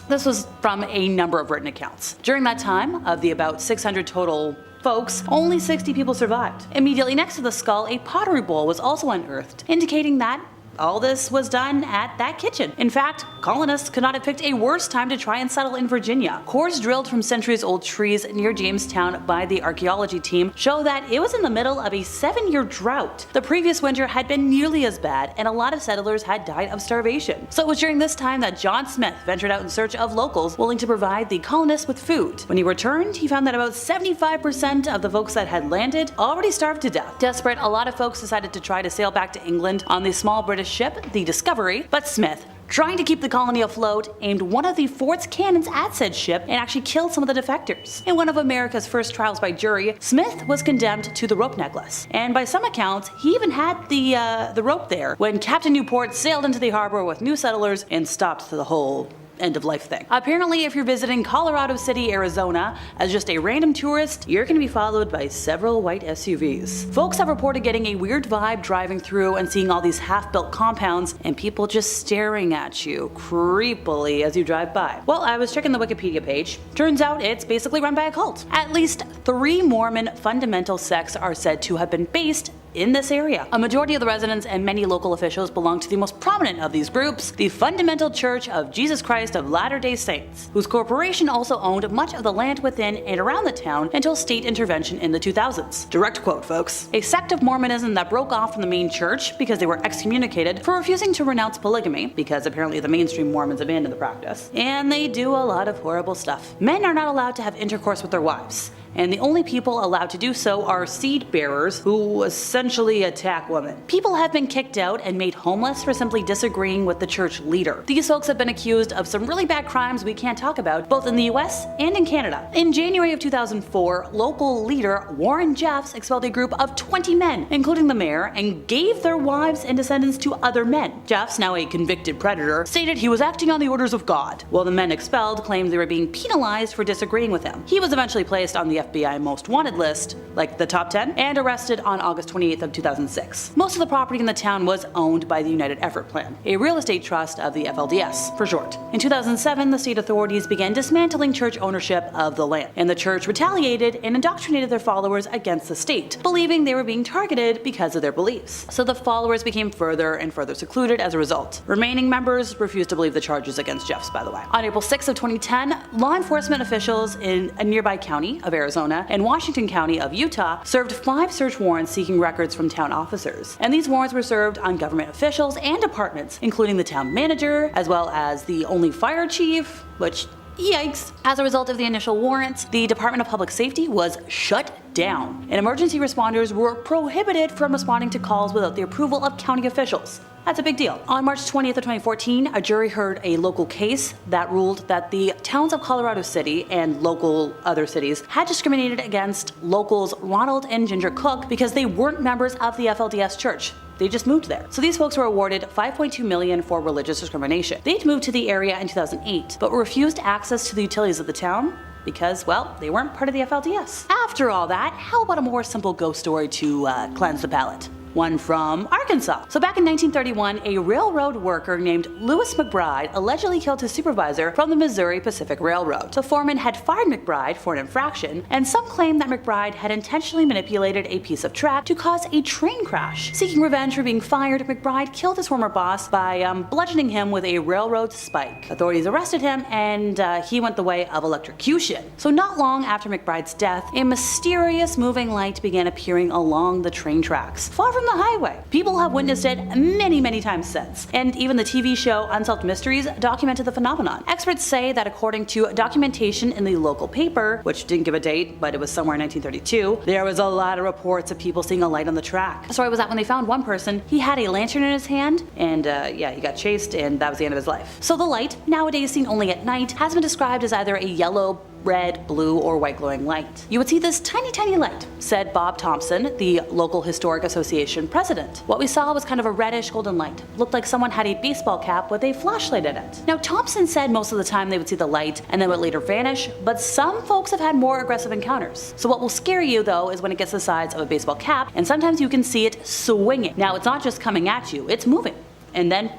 this was from a number of written accounts. During that time, of the about 600 total folks, only 60 people survived. Immediately next to the skull, a pottery bowl was also unearthed, indicating that all this was done at that kitchen. In fact, colonists could not have picked a worse time to try and settle in Virginia. Cores drilled from centuries-old trees near Jamestown by the archaeology team show that it was in the middle of a 7-year drought. The previous winter had been nearly as bad, and a lot of settlers had died of starvation. So it was during this time that John Smith ventured out in search of locals willing to provide the colonists with food. When he returned, he found that about 75% of the folks that had landed already starved to death. Desperate, a lot of folks decided to try to sail back to England on the small British ship, the Discovery, but Smith, trying to keep the colony afloat, aimed one of the fort's cannons at said ship and actually killed some of the defectors. In one of America's first trials by jury, Smith was condemned to the rope necklace, and by some accounts, he even had the rope there when Captain Newport sailed into the harbor with new settlers and stopped the whole end of life thing. Apparently, if you're visiting Colorado City, Arizona as just a random tourist, you're gonna be followed by several white SUVs. Folks have reported getting a weird vibe driving through and seeing all these half-built compounds and people just staring at you creepily as you drive by. Well, I was checking the Wikipedia page. Turns out it's basically run by a cult. At least 3 Mormon fundamental sects are said to have been based in this area. A majority of the residents and many local officials belong to the most prominent of these groups, the Fundamental Church of Jesus Christ of Latter-day Saints, whose corporation also owned much of the land within and around the town until state intervention in the 2000s. Direct quote, folks. A sect of Mormonism that broke off from the main church because they were excommunicated for refusing to renounce polygamy, because apparently the mainstream Mormons abandoned the practice. And they do a lot of horrible stuff. Men are not allowed to have intercourse with their wives. and the only people allowed to do so are seed bearers who essentially attack women. People have been kicked out and made homeless for simply disagreeing with the church leader. These folks have been accused of some really bad crimes we can't talk about, both in the US and in Canada. In January of 2004, local leader Warren Jeffs expelled a group of 20 men, including the mayor, and gave their wives and descendants to other men. Jeffs, now a convicted predator, stated he was acting on the orders of God, while the men expelled claimed they were being penalized for disagreeing with him. He was eventually placed on the FBI most wanted list, like the top 10, and arrested on August 28th of 2006. Most of the property in the town was owned by the United Effort Plan, a real estate trust of the FLDS, for short. In 2007, the state authorities began dismantling church ownership of the land, and the church retaliated and indoctrinated their followers against the state, believing they were being targeted because of their beliefs. So the followers became further and further secluded as a result. Remaining members refused to believe the charges against Jeffs, by the way. On April 6 of 2010, law enforcement officials in a nearby county of Arizona and Washington County of Utah served 5 search warrants seeking records from town officers. And these warrants were served on government officials and departments, including the town manager, as well as the only fire chief, which yikes. As a result of the initial warrants, the Department of Public Safety was shut down, and emergency responders were prohibited from responding to calls without the approval of county officials. That's a big deal. On March 20th of 2014, a jury heard a local case that ruled that the towns of Colorado City and local other cities had discriminated against locals Ronald and Ginger Cook because they weren't members of the FLDS church. They just moved there. So these folks were awarded $5.2 million for religious discrimination. They'd moved to the area in 2008, but were refused access to the utilities of the town because, well, they weren't part of the FLDS. After all that, how about a more simple ghost story to cleanse the palate? One from Arkansas. So back in 1931, a railroad worker named Lewis McBride allegedly killed his supervisor from the Missouri Pacific Railroad. The foreman had fired McBride for an infraction, and some claim that McBride had intentionally manipulated a piece of track to cause a train crash. Seeking revenge for being fired, McBride killed his former boss by bludgeoning him with a railroad spike. Authorities arrested him, and he went the way of electrocution. So not long after McBride's death, a mysterious moving light began appearing along the train tracks, far from the highway. People have witnessed it many times since, and even the TV show Unsolved Mysteries documented the phenomenon. Experts say that according to documentation in the local paper, which didn't give a date, but it was somewhere in 1932, there was a lot of reports of people seeing a light on the track. The story was that when they found one person, he had a lantern in his hand, and he got chased, and that was the end of his life. So the light, nowadays seen only at night, has been described as either a yellow, red, blue, or white glowing light. You would see this tiny light, said Bob Thompson, the local Historic Association president. What we saw was kind of a reddish golden light. Looked like someone had a baseball cap with a flashlight in it. Now Thompson said most of the time they would see the light and then would later vanish, but some folks have had more aggressive encounters. So what will scare you though is when it gets the size of a baseball cap, and sometimes you can see it swinging. Now it's not just coming at you, it's moving, and then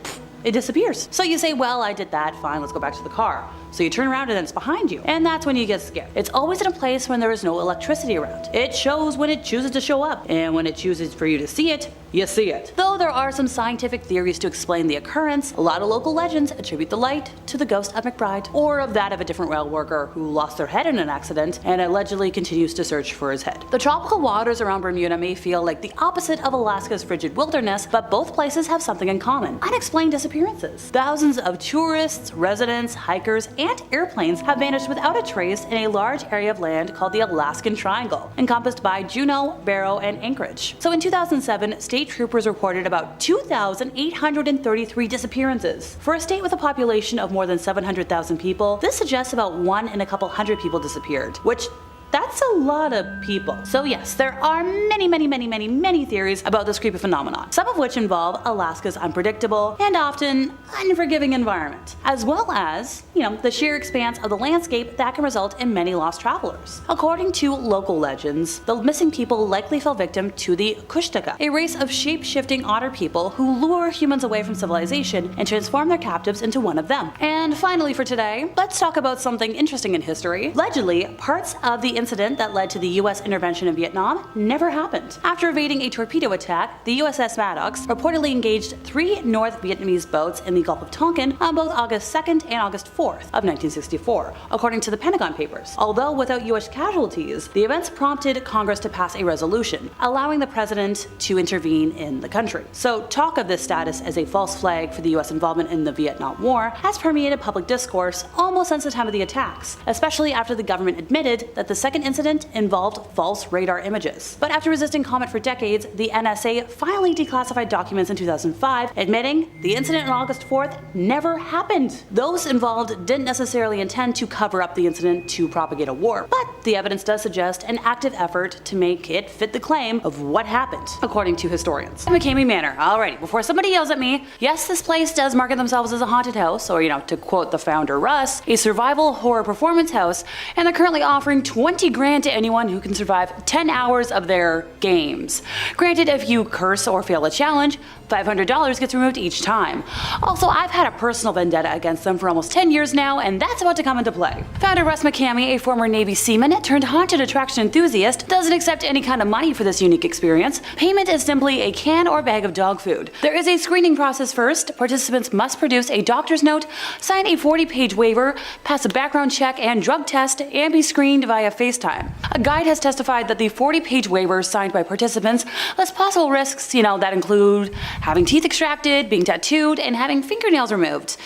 it disappears. So you say, well, I did that, fine, let's go back to the car. So you turn around and then it's behind you. And that's when you get scared. It's always in a place when there is no electricity around. It shows when it chooses to show up. And when it chooses for you to see it, you see it. Though there are some scientific theories to explain the occurrence, a lot of local legends attribute the light to the ghost of McBride, or of that of a different rail worker who lost their head in an accident and allegedly continues to search for his head. The tropical waters around Bermuda may feel like the opposite of Alaska's frigid wilderness, but both places have something in common: unexplained disappearances. Thousands of tourists, residents, hikers, and airplanes have vanished without a trace in a large area of land called the Alaskan Triangle, encompassed by Juneau, Barrow, and Anchorage. So in 2007, state troopers reported about 2,833 disappearances. For a state with a population of more than 700,000 people, this suggests about 1 in a couple hundred people disappeared, which that's a lot of people. So yes, there are many theories about this creepy phenomenon, some of which involve Alaska's unpredictable and often unforgiving environment, as well as, the sheer expanse of the landscape that can result in many lost travelers. According to local legends, the missing people likely fell victim to the Kushtaka, a race of shape-shifting otter people who lure humans away from civilization and transform their captives into one of them. And finally for today, let's talk about something interesting in history. Allegedly, parts of the incident that led to the US intervention in Vietnam never happened. After evading a torpedo attack, the USS Maddox reportedly engaged 3 North Vietnamese boats in the Gulf of Tonkin on both August 2nd and August 4th of 1964, according to the Pentagon Papers. Although without US casualties, the events prompted Congress to pass a resolution allowing the president to intervene in the country. So talk of this status as a false flag for the US involvement in the Vietnam War has permeated public discourse almost since the time of the attacks, especially after the government admitted that the second incident involved false radar images. But after resisting comment for decades, the NSA finally declassified documents in 2005, admitting the incident on August 4th never happened. Those involved didn't necessarily intend to cover up the incident to propagate a war, but the evidence does suggest an active effort to make it fit the claim of what happened, according to historians. McKamey Manor. Alrighty, before somebody yells at me, yes, this place does market themselves as a haunted house, or to quote the founder Russ, a survival horror performance house, and they're currently offering 20 grand to anyone who can survive 10 hours of their games. Granted, if you curse or fail a challenge, $500 gets removed each time. Also, I've had a personal vendetta against them for almost 10 years now, and that's about to come into play. Founder Russ McKamey, a former Navy seaman turned haunted attraction enthusiast, doesn't accept any kind of money for this unique experience. Payment is simply a can or bag of dog food. There is a screening process first. Participants must produce a doctor's note, sign a 40-page waiver, pass a background check and drug test, and be screened via FaceTime. A guide has testified that the 40-page waiver signed by participants lists possible risks, that include having teeth extracted, being tattooed, and having fingernails removed.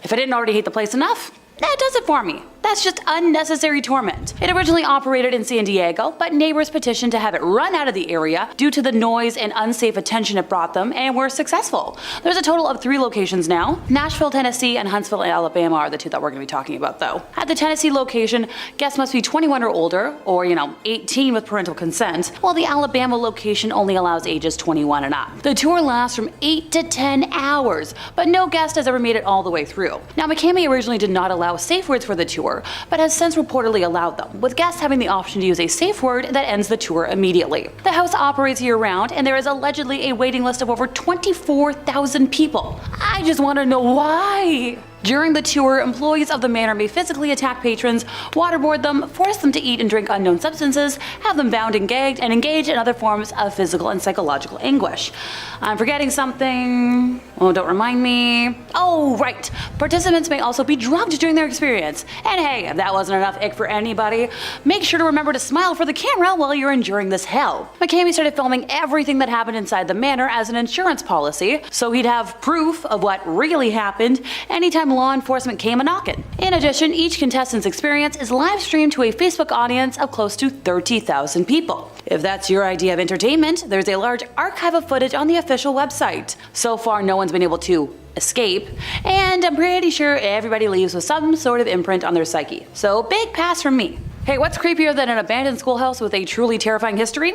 If I didn't already hate the place enough, that does it for me. That's just unnecessary torment. It originally operated in San Diego, but neighbors petitioned to have it run out of the area due to the noise and unsafe attention it brought them, and were successful. There's a total of 3 locations now. Nashville, Tennessee, and Huntsville, Alabama are the 2 that we're going to be talking about though. At the Tennessee location, guests must be 21 or older, or 18 with parental consent, while the Alabama location only allows ages 21 and up. The tour lasts from 8 to 10 hours, but no guest has ever made it all the way through. Now, McKamey originally did not allow safe words for the tour, but has since reportedly allowed them, with guests having the option to use a safe word that ends the tour immediately. The house operates year-round, and there is allegedly a waiting list of over 24,000 people. I just want to know why. During the tour, employees of the manor may physically attack patrons, waterboard them, force them to eat and drink unknown substances, have them bound and gagged, and engage in other forms of physical and psychological anguish. I'm forgetting something. Oh, don't remind me. Oh, right. Participants may also be drugged during their experience. And hey, if that wasn't enough ick for anybody, make sure to remember to smile for the camera while you're enduring this hell. McKamey started filming everything that happened inside the manor as an insurance policy, so he'd have proof of what really happened anytime law enforcement came a-knockin'. In addition, each contestant's experience is live streamed to a Facebook audience of close to 30,000 people. If that's your idea of entertainment, there's a large archive of footage on the official website. So far, no one's been able to escape, and I'm pretty sure everybody leaves with some sort of imprint on their psyche. So big pass from me. Hey, what's creepier than an abandoned schoolhouse with a truly terrifying history?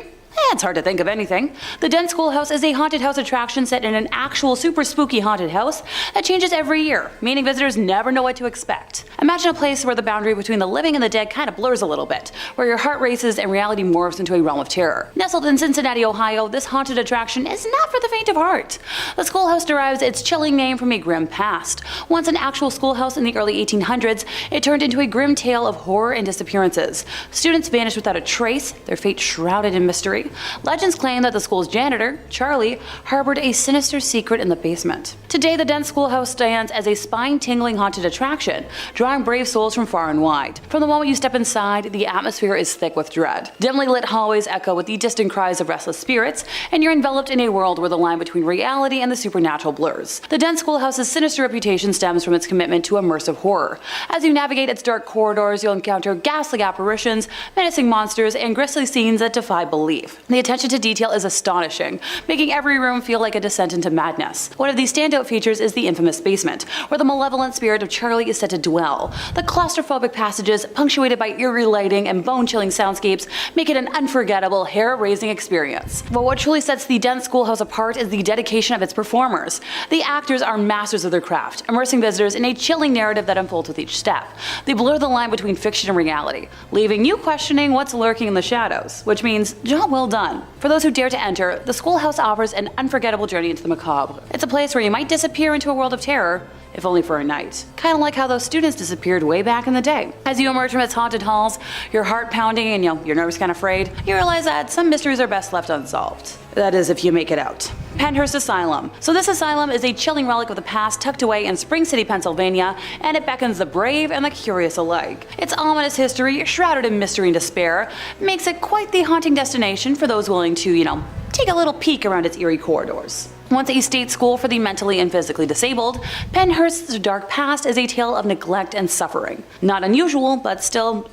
It's hard to think of anything. The Dent Schoolhouse is a haunted house attraction set in an actual super spooky haunted house that changes every year, meaning visitors never know what to expect. Imagine a place where the boundary between the living and the dead kind of blurs a little bit, where your heart races and reality morphs into a realm of terror. Nestled in Cincinnati, Ohio, this haunted attraction is not for the faint of heart. The schoolhouse derives its chilling name from a grim past. Once an actual schoolhouse in the early 1800s, it turned into a grim tale of horror and disappearances. Students vanished without a trace, their fate shrouded in mystery. Legends claim that the school's janitor, Charlie, harbored a sinister secret in the basement. Today, the Dent Schoolhouse stands as a spine-tingling haunted attraction, drawing brave souls from far and wide. From the moment you step inside, the atmosphere is thick with dread. Dimly lit hallways echo with the distant cries of restless spirits, and you're enveloped in a world where the line between reality and the supernatural blurs. The Dent Schoolhouse's sinister reputation stems from its commitment to immersive horror. As you navigate its dark corridors, you'll encounter ghastly apparitions, menacing monsters, and grisly scenes that defy belief. The attention to detail is astonishing, making every room feel like a descent into madness. One of these standout features is the infamous basement, where the malevolent spirit of Charlie is said to dwell. The claustrophobic passages, punctuated by eerie lighting and bone-chilling soundscapes, make it an unforgettable, hair-raising experience. But what truly sets the Dent Schoolhouse apart is the dedication of its performers. The actors are masters of their craft, immersing visitors in a chilling narrative that unfolds with each step. They blur the line between fiction and reality, leaving you questioning what's lurking in the shadows, which means job well done. For those who dare to enter, the schoolhouse offers an unforgettable journey into the macabre. It's a place where you might disappear into a world of terror, if only for a night. Kind of like how those students disappeared way back in the day. As you emerge from its haunted halls, your heart pounding and your nerves kind of frayed, you realize that some mysteries are best left unsolved. That is, if you make it out. Penhurst Asylum. So this asylum is a chilling relic of the past tucked away in Spring City, Pennsylvania, and it beckons the brave and the curious alike. Its ominous history, shrouded in mystery and despair, makes it quite the haunting destination for those willing to, take a little peek around its eerie corridors. Once a state school for the mentally and physically disabled, Penhurst's dark past is a tale of neglect and suffering. Not unusual, but still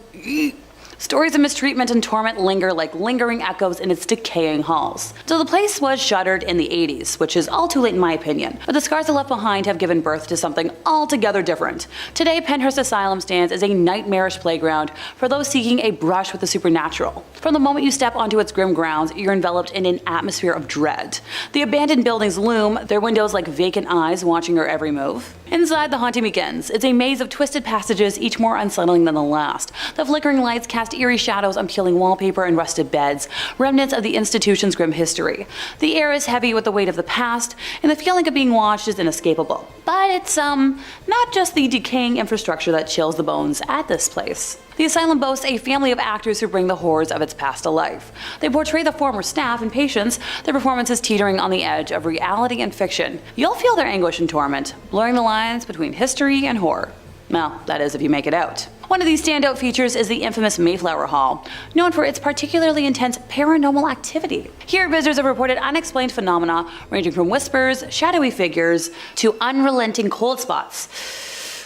Stories of mistreatment and torment linger like lingering echoes in its decaying halls. So the place was shuttered in the 80s, which is all too late in my opinion, but the scars it left behind have given birth to something altogether different. Today, Penhurst Asylum stands as a nightmarish playground for those seeking a brush with the supernatural. From the moment you step onto its grim grounds, you're enveloped in an atmosphere of dread. The abandoned buildings loom, their windows like vacant eyes watching your every move. Inside, the haunting begins. It's a maze of twisted passages, each more unsettling than the last. The flickering lights cast eerie shadows on peeling wallpaper and rusted beds, remnants of the institution's grim history. The air is heavy with the weight of the past, and the feeling of being watched is inescapable. But it's, not just the decaying infrastructure that chills the bones at this place. The asylum boasts a family of actors who bring the horrors of its past to life. They portray the former staff and patients, their performances teetering on the edge of reality and fiction. You'll feel their anguish and torment, blurring the lines between history and horror. Well, that is if you make it out. One of these standout features is the infamous Mayflower Hall, known for its particularly intense paranormal activity. Here, visitors have reported unexplained phenomena ranging from whispers, shadowy figures, to unrelenting cold spots.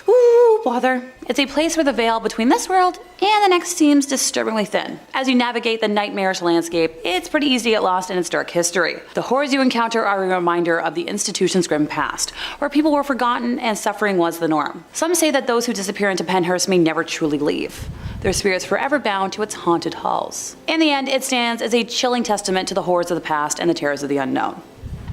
Ooh, bother. It's a place where the veil between this world and the next seems disturbingly thin. As you navigate the nightmarish landscape, it's pretty easy to get lost in its dark history. The horrors you encounter are a reminder of the institution's grim past, where people were forgotten and suffering was the norm. Some say that those who disappear into Penhurst may never truly leave, their spirits forever bound to its haunted halls. In the end, it stands as a chilling testament to the horrors of the past and the terrors of the unknown.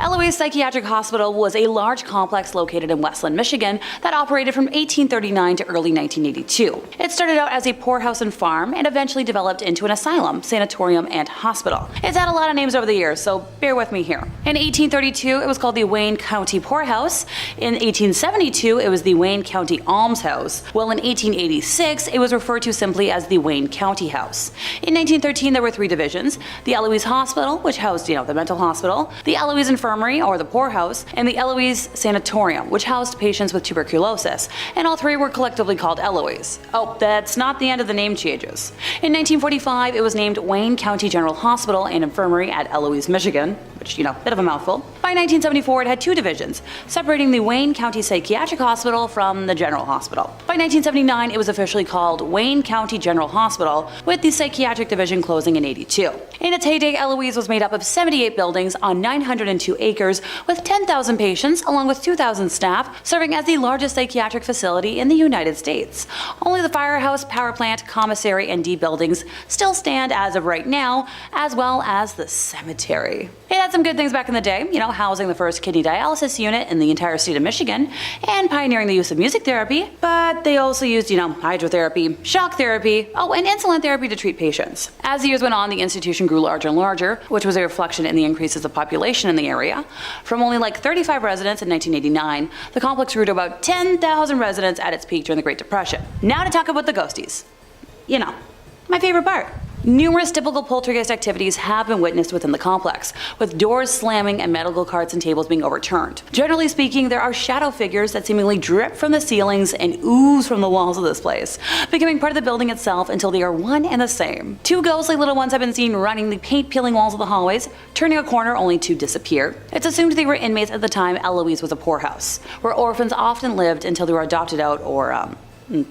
Eloise Psychiatric Hospital was a large complex located in Westland, Michigan that operated from 1839 to early 1982. It started out as a poorhouse and farm and eventually developed into an asylum, sanatorium, and hospital. It's had a lot of names over the years, so bear with me here. In 1832, it was called the Wayne County Poorhouse. In 1872, it was the Wayne County Almshouse. Well, in 1886, it was referred to simply as the Wayne County House. In 1913, there were three divisions: the Eloise Hospital, which housed, the mental hospital, the Eloise Infirmary, or the poorhouse, and the Eloise Sanatorium, which housed patients with tuberculosis, and all three were collectively called Eloise. Oh, that's not the end of the name changes. In 1945, it was named Wayne County General Hospital and Infirmary at Eloise, Michigan, which, bit of a mouthful. By 1974, it had two divisions, separating the Wayne County Psychiatric Hospital from the General Hospital. By 1979, it was officially called Wayne County General Hospital, with the Psychiatric Division closing in 82. In its heyday, Eloise was made up of 78 buildings on 902 acres with 10,000 patients along with 2,000 staff, serving as the largest psychiatric facility in the United States. Only the firehouse, power plant, commissary, and D buildings still stand as of right now, as well as the cemetery. It had some good things back in the day, housing the first kidney dialysis unit in the entire state of Michigan and pioneering the use of music therapy, but they also used, hydrotherapy, shock therapy, and insulin therapy to treat patients. As the years went on, the institution grew larger and larger, which was a reflection in the increases of population in the area. From only 35 residents in 1989, the complex grew to about 10,000 residents at its peak during the Great Depression. Now to talk about the ghosties. My favorite part. Numerous typical poltergeist activities have been witnessed within the complex, with doors slamming and medical carts and tables being overturned. Generally speaking, there are shadow figures that seemingly drip from the ceilings and ooze from the walls of this place, becoming part of the building itself until they are one and the same. Two ghostly little ones have been seen running the paint-peeling walls of the hallways, turning a corner only to disappear. It's assumed they were inmates at the time Eloise was a poorhouse, where orphans often lived until they were adopted out or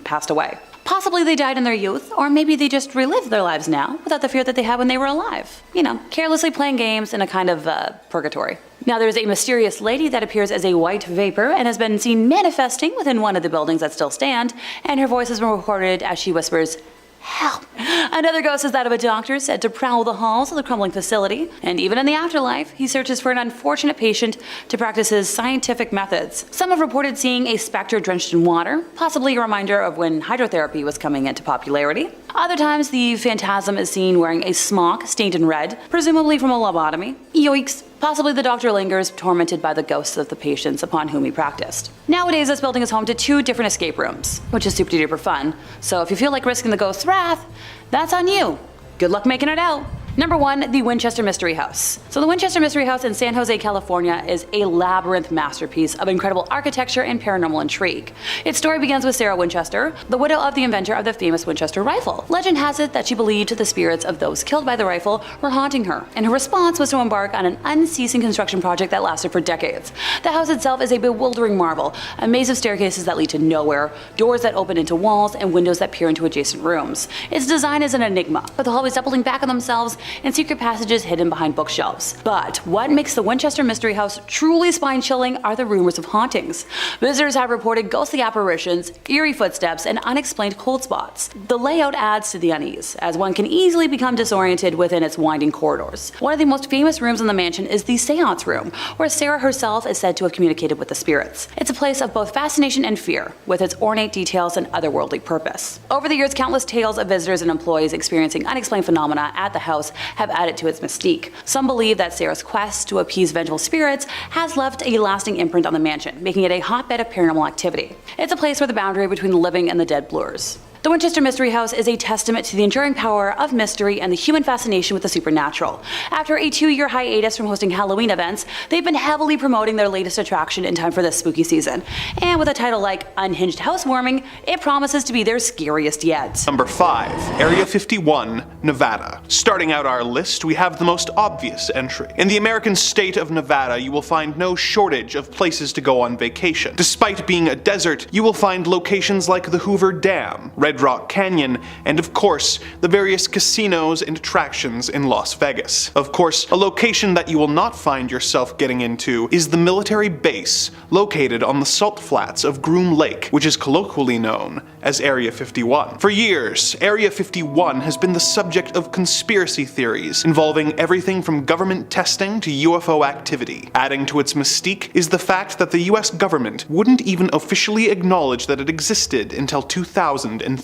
passed away. Possibly they died in their youth, or maybe they just relived their lives now without the fear that they had when they were alive. Carelessly playing games in a kind of purgatory. Now there's a mysterious lady that appears as a white vapor and has been seen manifesting within one of the buildings that still stand, and her voice has been recorded as she whispers, "Help." Another ghost is that of a doctor said to prowl the halls of the crumbling facility, and even in the afterlife, he searches for an unfortunate patient to practice his scientific methods. Some have reported seeing a specter drenched in water, possibly a reminder of when hydrotherapy was coming into popularity. Other times, the phantasm is seen wearing a smock stained in red, presumably from a lobotomy. Yoicks. Possibly the doctor lingers, tormented by the ghosts of the patients upon whom he practiced. Nowadays, this building is home to 2 different escape rooms, which is super duper fun. So if you feel like risking the ghost's wrath, that's on you. Good luck making it out. Number 1. The Winchester Mystery House. So the Winchester Mystery House in San Jose, California is a labyrinth masterpiece of incredible architecture and paranormal intrigue. Its story begins with Sarah Winchester, the widow of the inventor of the famous Winchester rifle. Legend has it that she believed the spirits of those killed by the rifle were haunting her, and her response was to embark on an unceasing construction project that lasted for decades. The house itself is a bewildering marvel, a maze of staircases that lead to nowhere, doors that open into walls, and windows that peer into adjacent rooms. Its design is an enigma, with the hallways doubling back on themselves and secret passages hidden behind bookshelves. But what makes the Winchester Mystery House truly spine-chilling are the rumors of hauntings. Visitors have reported ghostly apparitions, eerie footsteps, and unexplained cold spots. The layout adds to the unease, as one can easily become disoriented within its winding corridors. One of the most famous rooms in the mansion is the Seance Room, where Sarah herself is said to have communicated with the spirits. It's a place of both fascination and fear, with its ornate details and otherworldly purpose. Over the years, countless tales of visitors and employees experiencing unexplained phenomena at the house have added to its mystique. Some believe that Sarah's quest to appease vengeful spirits has left a lasting imprint on the mansion, making it a hotbed of paranormal activity. It's a place where the boundary between the living and the dead blurs. The Winchester Mystery House is a testament to the enduring power of mystery and the human fascination with the supernatural. After a 2-year hiatus from hosting Halloween events, they've been heavily promoting their latest attraction in time for this spooky season. And with a title like Unhinged Housewarming, it promises to be their scariest yet. Number 5. Area 51, Nevada. Starting out our list, we have the most obvious entry. In the American state of Nevada, you will find no shortage of places to go on vacation. Despite being a desert, you will find locations like the Hoover Dam, Red Rock Canyon, and of course, the various casinos and attractions in Las Vegas. Of course, a location that you will not find yourself getting into is the military base located on the salt flats of Groom Lake, which is colloquially known as Area 51. For years, Area 51 has been the subject of conspiracy theories involving everything from government testing to UFO activity. Adding to its mystique is the fact that the US government wouldn't even officially acknowledge that it existed until 2013.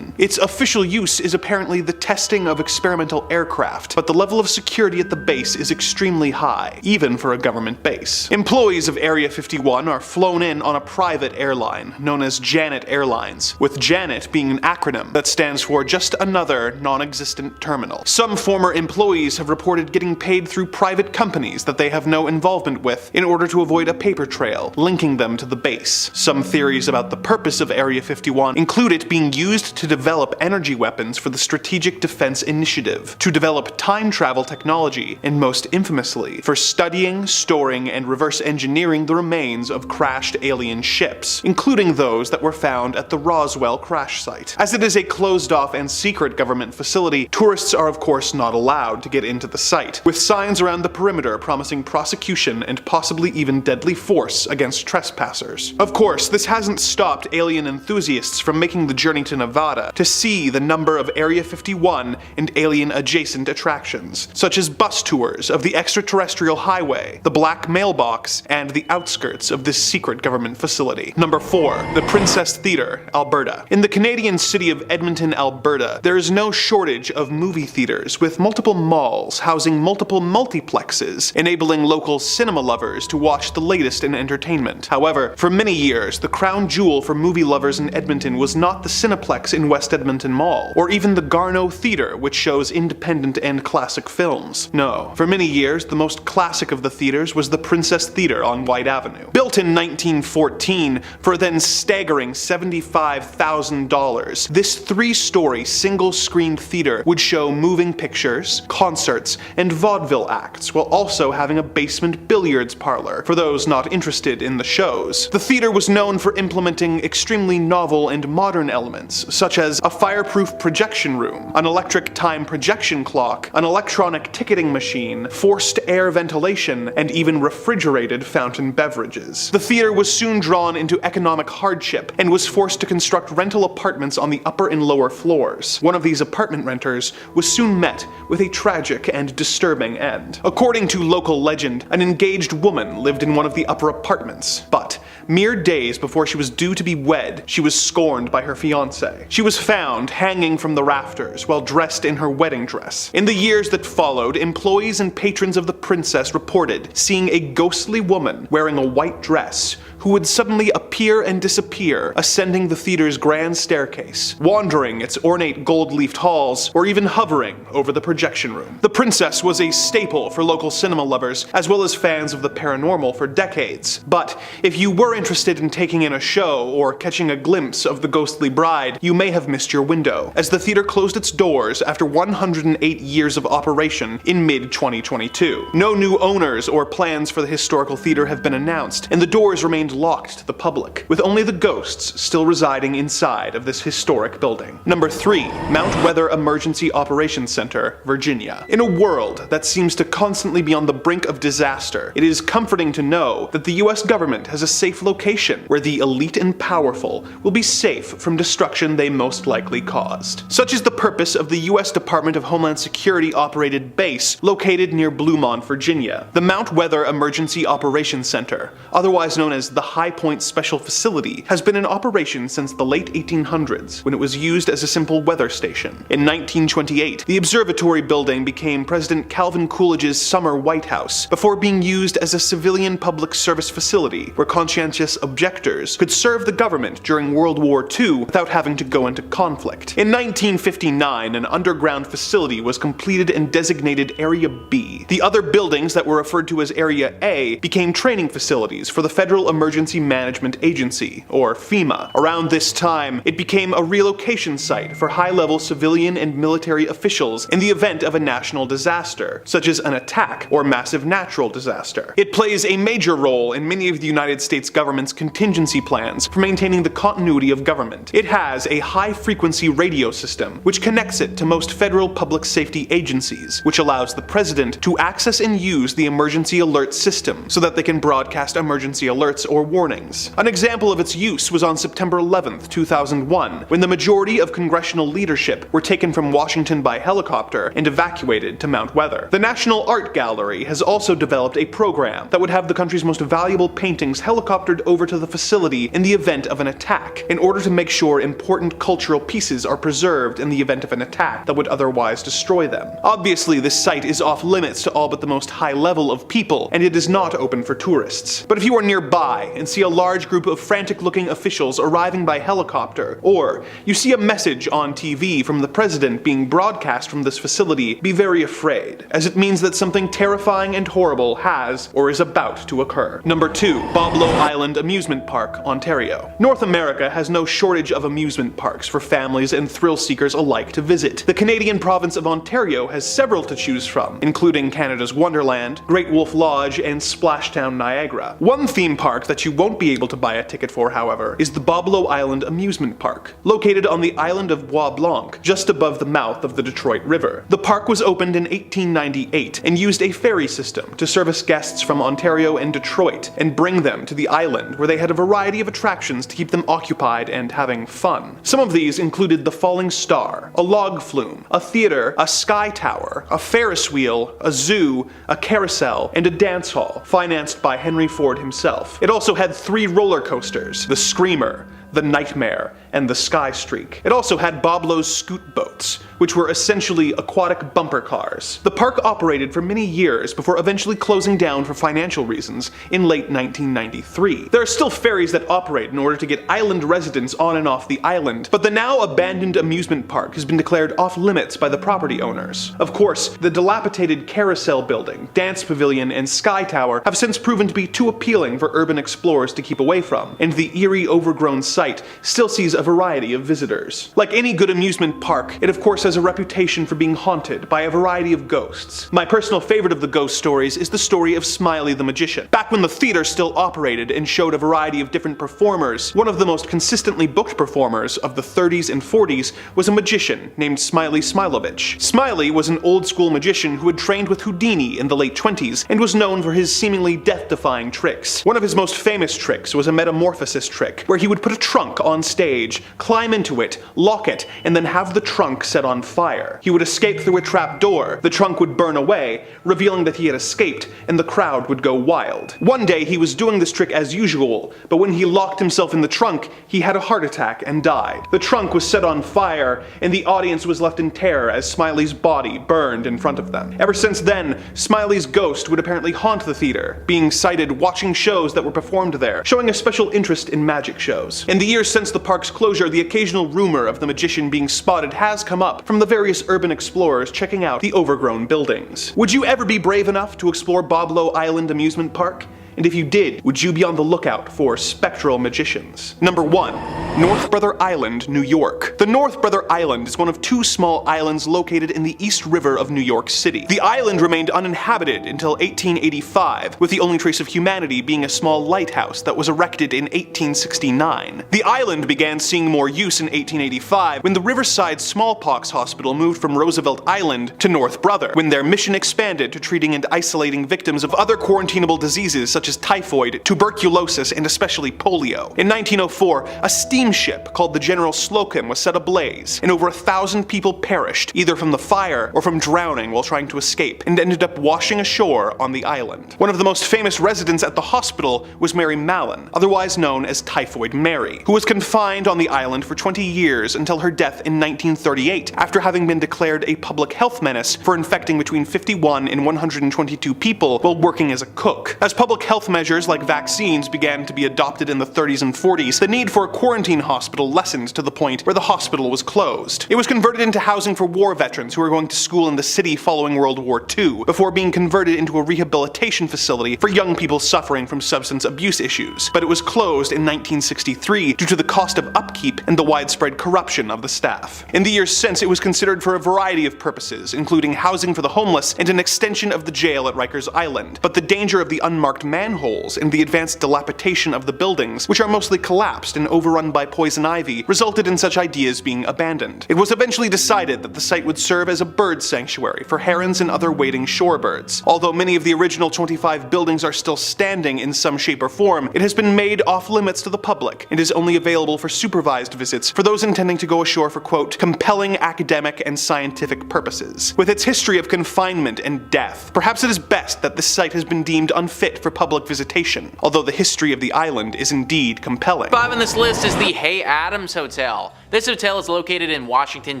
Its official use is apparently the testing of experimental aircraft, but the level of security at the base is extremely high, even for a government base. Employees of Area 51 are flown in on a private airline known as Janet Airlines, with Janet being an acronym that stands for just another non-existent terminal. Some former employees have reported getting paid through private companies that they have no involvement with in order to avoid a paper trail linking them to the base. Some theories about the purpose of Area 51 include it being used to develop energy weapons for the Strategic Defense Initiative, to develop time travel technology, and most infamously, for studying, storing, and reverse engineering the remains of crashed alien ships, including those that were found at the Roswell crash site. As it is a closed-off and secret government facility, tourists are of course not allowed to get into the site, with signs around the perimeter promising prosecution and possibly even deadly force against trespassers. Of course, this hasn't stopped alien enthusiasts from making the journey to Nevada to see the number of Area 51 and alien-adjacent attractions, such as bus tours of the extraterrestrial highway, the Black Mailbox, and the outskirts of this secret government facility. Number 4. The Princess Theatre, Alberta. In the Canadian city of Edmonton, Alberta, there is no shortage of movie theaters, with multiple malls housing multiple multiplexes, enabling local cinema lovers to watch the latest in entertainment. However, for many years, the crown jewel for movie lovers in Edmonton was not the Cineplex in West Edmonton Mall, or even the Garneau Theatre, which shows independent and classic films. No, for many years, the most classic of the theaters was the Princess Theatre on White Avenue. Built in 1914 for a then staggering $75,000, this 3-story single-screen theater would show moving pictures, concerts, and vaudeville acts, while also having a basement billiards parlor for those not interested in the shows. The theater was known for implementing extremely novel and modern elements, such as a fireproof projection room, an electric time projection clock, an electronic ticketing machine, forced air ventilation, and even refrigerated fountain beverages. The theater was soon drawn into economic hardship and was forced to construct rental apartments on the upper and lower floors. One of these apartment renters was soon met with a tragic and disturbing end. According to local legend, an engaged woman lived in one of the upper apartments, but mere days before she was due to be wed, she was scorned by her fiancé. She was found hanging from the rafters while dressed in her wedding dress. In the years that followed, employees and patrons of the princess reported seeing a ghostly woman wearing a white dress who would suddenly appear and disappear, ascending the theater's grand staircase, wandering its ornate gold-leafed halls, or even hovering over the projection room. The Princess was a staple for local cinema lovers, as well as fans of the paranormal for decades. But if you were interested in taking in a show or catching a glimpse of the ghostly bride, you may have missed your window, as the theater closed its doors after 108 years of operation in mid-2022. No new owners or plans for the historical theater have been announced, and the doors remained locked to the public, with only the ghosts still residing inside of this historic building. Number 3. Mount Weather Emergency Operations Center, Virginia. In a world that seems to constantly be on the brink of disaster, it is comforting to know that the US government has a safe location where the elite and powerful will be safe from destruction they most likely caused. Such is the purpose of the US Department of Homeland Security operated base located near Bluemont, Virginia. The Mount Weather Emergency Operations Center, otherwise known as the High Point Special Facility, has been in operation since the late 1800s, when it was used as a simple weather station. In 1928, the observatory building became President Calvin Coolidge's summer White House, before being used as a civilian public service facility where conscientious objectors could serve the government during World War II without having to go into conflict. In 1959, an underground facility was completed and designated Area B. The other buildings that were referred to as Area A became training facilities for the Federal Emergency Management Agency, or FEMA. Around this time, it became a relocation site for high-level civilian and military officials in the event of a national disaster, such as an attack or massive natural disaster. It plays a major role in many of the United States government's contingency plans for maintaining the continuity of government. It has a high-frequency radio system, which connects it to most federal public safety agencies, which allows the president to access and use the emergency alert system so that they can broadcast emergency alerts or warnings. An example of its use was on September 11th, 2001, when the majority of congressional leadership were taken from Washington by helicopter and evacuated to Mount Weather. The National Art Gallery has also developed a program that would have the country's most valuable paintings helicoptered over to the facility in the event of an attack, in order to make sure important cultural pieces are preserved in the event of an attack that would otherwise destroy them. Obviously, this site is off limits to all but the most high level of people, and it is not open for tourists. But if you are nearby and see a large group of frantic-looking officials arriving by helicopter, or you see a message on TV from the president being broadcast from this facility, be very afraid, as it means that something terrifying and horrible has or is about to occur. Number 2. Boblo Island Amusement Park, Ontario. North America has no shortage of amusement parks for families and thrill seekers alike to visit. The Canadian province of Ontario has several to choose from, including Canada's Wonderland, Great Wolf Lodge, and Splashtown Niagara. One theme park that you won't be able to buy a ticket for, however, is the Boblo Island Amusement Park, located on the island of Bois Blanc, just above the mouth of the Detroit River. The park was opened in 1898 and used a ferry system to service guests from Ontario and Detroit and bring them to the island, where they had a variety of attractions to keep them occupied and having fun. Some of these included the Falling Star, a log flume, a theater, a sky tower, a Ferris wheel, a zoo, a carousel, and a dance hall, financed by Henry Ford himself. It also had 3 roller coasters, the Screamer, the Nightmare, and the Sky Streak. It also had Boblo's scoot boats, which were essentially aquatic bumper cars. The park operated for many years before eventually closing down for financial reasons in late 1993. There are still ferries that operate in order to get island residents on and off the island, but the now abandoned amusement park has been declared off limits by the property owners. Of course, the dilapidated carousel building, dance pavilion, and sky tower have since proven to be too appealing for urban explorers to keep away from, and the eerie, overgrown site still sees a variety of visitors. Like any good amusement park, it of course has a reputation for being haunted by a variety of ghosts. My personal favorite of the ghost stories is the story of Smiley the Magician. Back when the theater still operated and showed a variety of different performers, one of the most consistently booked performers of the 30s and 40s was a magician named Smiley Smilovich. Smiley was an old-school magician who had trained with Houdini in the late 20s and was known for his seemingly death-defying tricks. One of his most famous tricks was a metamorphosis trick, where he would put a trunk on stage, climb into it, lock it, and then have the trunk set on fire. He would escape through a trap door, the trunk would burn away, revealing that he had escaped, and the crowd would go wild. One day he was doing this trick as usual, but when he locked himself in the trunk, he had a heart attack and died. The trunk was set on fire, and the audience was left in terror as Smiley's body burned in front of them. Ever since then, Smiley's ghost would apparently haunt the theater, being sighted watching shows that were performed there, showing a special interest in magic shows. In the years since the park's closure, the occasional rumor of the magician being spotted has come up from the various urban explorers checking out the overgrown buildings. Would you ever be brave enough to explore Boblo Island Amusement Park? And if you did, would you be on the lookout for spectral magicians? Number 1. North Brother Island, New York. The North Brother Island is one of 2 small islands located in the East River of New York City. The island remained uninhabited until 1885, with the only trace of humanity being a small lighthouse that was erected in 1869. The island began seeing more use in 1885 when the Riverside Smallpox Hospital moved from Roosevelt Island to North Brother, when their mission expanded to treating and isolating victims of other quarantinable diseases such as typhoid, tuberculosis, and especially polio. In 1904, a steamship called the General Slocum was set ablaze, and over 1,000 people perished, either from the fire or from drowning while trying to escape, and ended up washing ashore on the island. One of the most famous residents at the hospital was Mary Mallon, otherwise known as Typhoid Mary, who was confined on the island for 20 years until her death in 1938, after having been declared a public health menace for infecting between 51 and 122 people while working as a cook. As public health measures like vaccines began to be adopted in the 30s and 40s, the need for a quarantine hospital lessened to the point where the hospital was closed. It was converted into housing for war veterans who were going to school in the city following World War II, before being converted into a rehabilitation facility for young people suffering from substance abuse issues. But it was closed in 1963 due to the cost of upkeep and the widespread corruption of the staff. In the years since, it was considered for a variety of purposes, including housing for the homeless and an extension of the jail at Rikers Island. But the danger of the unmarked manholes and the advanced dilapidation of the buildings, which are mostly collapsed and overrun by poison ivy, resulted in such ideas being abandoned. It was eventually decided that the site would serve as a bird sanctuary for herons and other wading shorebirds. Although many of the original 25 buildings are still standing in some shape or form, it has been made off limits to the public and is only available for supervised visits for those intending to go ashore for, quote, compelling academic and scientific purposes. With its history of confinement and death, perhaps it is best that this site has been deemed unfit for public visitation, although the history of the island is indeed compelling. 5 on this list is the Hay Adams Hotel. This hotel is located in Washington,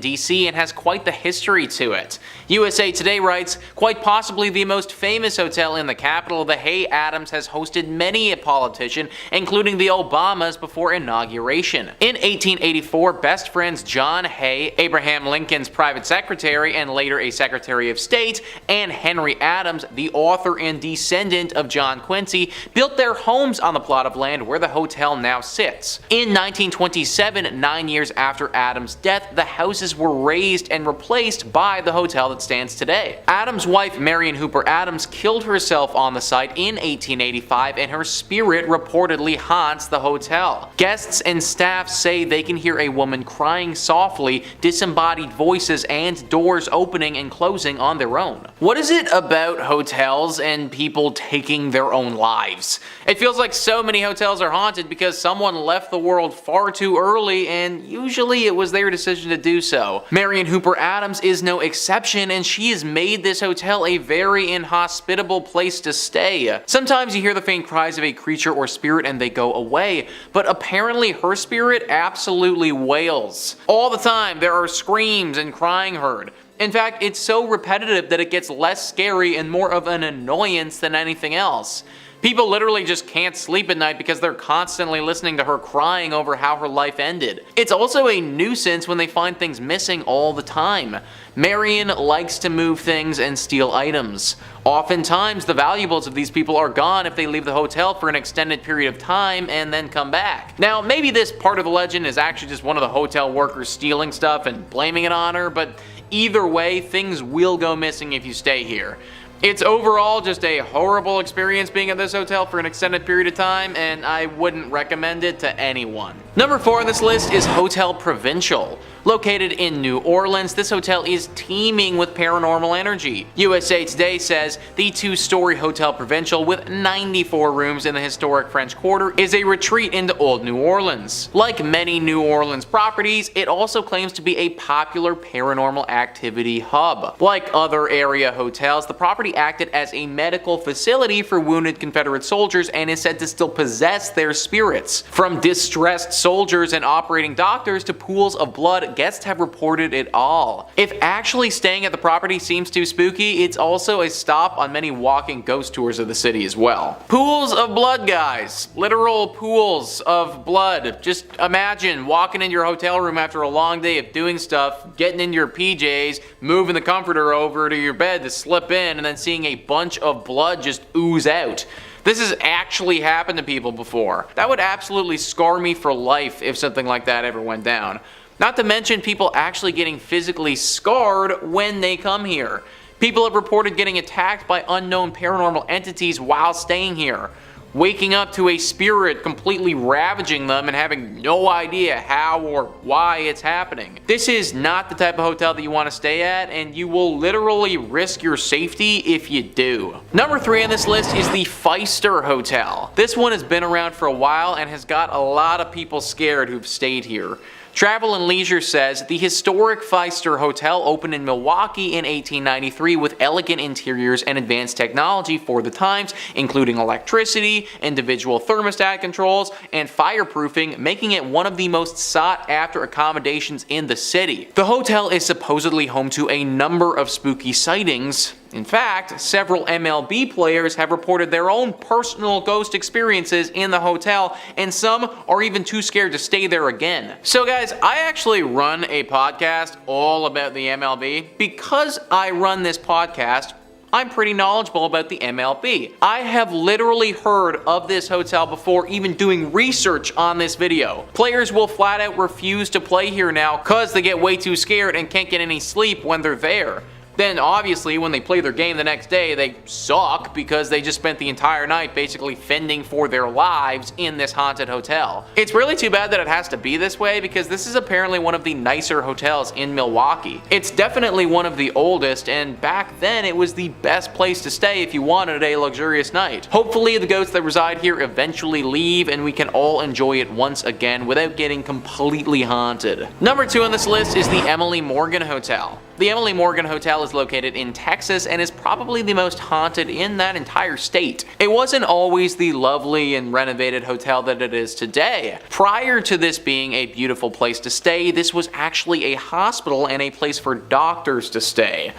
D.C. and has quite the history to it. USA Today writes, quite possibly the most famous hotel in the capital, the Hay Adams has hosted many a politician, including the Obamas before inauguration. In 1884, best friends John Hay, Abraham Lincoln's private secretary and later a Secretary of State, and Henry Adams, the author and descendant of John Quincy, built their homes on the plot of land where the hotel now sits. In 1927, 9 years after Adams' death, the houses were razed and replaced by the hotel that stands today. Adams' wife, Marion Hooper Adams, killed herself on the site in 1885, and her spirit reportedly haunts the hotel. Guests and staff say they can hear a woman crying softly, disembodied voices, and doors opening and closing on their own. What is it about hotels and people taking their own lives? It feels like so many hotels are haunted because someone left the world far too early, and usually it was their decision to do so. Marion Hooper Adams is no exception, and she has made this hotel a very inhospitable place to stay. Sometimes you hear the faint cries of a creature or spirit and they go away, but apparently her spirit absolutely wails. All the time there are screams and crying heard. In fact, it's so repetitive that it gets less scary and more of an annoyance than anything else. People literally just can't sleep at night because they're constantly listening to her crying over how her life ended. It's also a nuisance when they find things missing all the time. Marion likes to move things and steal items. Oftentimes, the valuables of these people are gone if they leave the hotel for an extended period of time and then come back. Now, maybe this part of the legend is actually just one of the hotel workers stealing stuff and blaming it on her, but either way, things will go missing if you stay here. It's overall just a horrible experience being at this hotel for an extended period of time, and I wouldn't recommend it to anyone. Number 4 on this list is Hotel Provincial. Located in New Orleans, this hotel is teeming with paranormal energy. USA Today says the 2-story Hotel Provincial with 94 rooms in the historic French Quarter is a retreat into old New Orleans. Like many New Orleans properties, it also claims to be a popular paranormal activity hub. Like other area hotels, the property acted as a medical facility for wounded Confederate soldiers and is said to still possess their spirits. From distressed soldiers and operating doctors to pools of blood, guests have reported it all. If actually staying at the property seems too spooky, it's also a stop on many walking ghost tours of the city as well. Pools of blood, guys. Literal pools of blood. Just imagine walking into your hotel room after a long day of doing stuff, getting into your PJs, moving the comforter over to your bed to slip in, and then seeing a bunch of blood just ooze out. This has actually happened to people before. That would absolutely scar me for life if something like that ever went down. Not to mention people actually getting physically scarred when they come here. People have reported getting attacked by unknown paranormal entities while staying here, waking up to a spirit completely ravaging them and having no idea how or why it's happening. This is not the type of hotel that you want to stay at, and you will literally risk your safety if you do. Number 3 on this list is the Feister Hotel. This one has been around for a while and has got a lot of people scared who've stayed here. Travel and Leisure says the historic Feister Hotel opened in Milwaukee in 1893 with elegant interiors and advanced technology for the times, including electricity, individual thermostat controls, and fireproofing, making it one of the most sought-after accommodations in the city. The hotel is supposedly home to a number of spooky sightings. In fact, several MLB players have reported their own personal ghost experiences in the hotel, and some are even too scared to stay there again. So guys, I actually run a podcast all about the MLB. Because I run this podcast, I'm pretty knowledgeable about the MLB. I have literally heard of this hotel before even doing research on this video. Players will flat out refuse to play here now because they get way too scared and can't get any sleep when they're there. Then obviously when they play their game the next day, they suck because they just spent the entire night basically fending for their lives in this haunted hotel. It's really too bad that it has to be this way because this is apparently one of the nicer hotels in Milwaukee. It's definitely one of the oldest, and back then it was the best place to stay if you wanted a luxurious night. Hopefully the ghosts that reside here eventually leave and we can all enjoy it once again without getting completely haunted. Number 2 on this list is the Emily Morgan Hotel. The Emily Morgan Hotel is located in Texas and is probably the most haunted in that entire state. It wasn't always the lovely and renovated hotel that it is today. Prior to this being a beautiful place to stay, this was actually a hospital and a place for doctors to stay.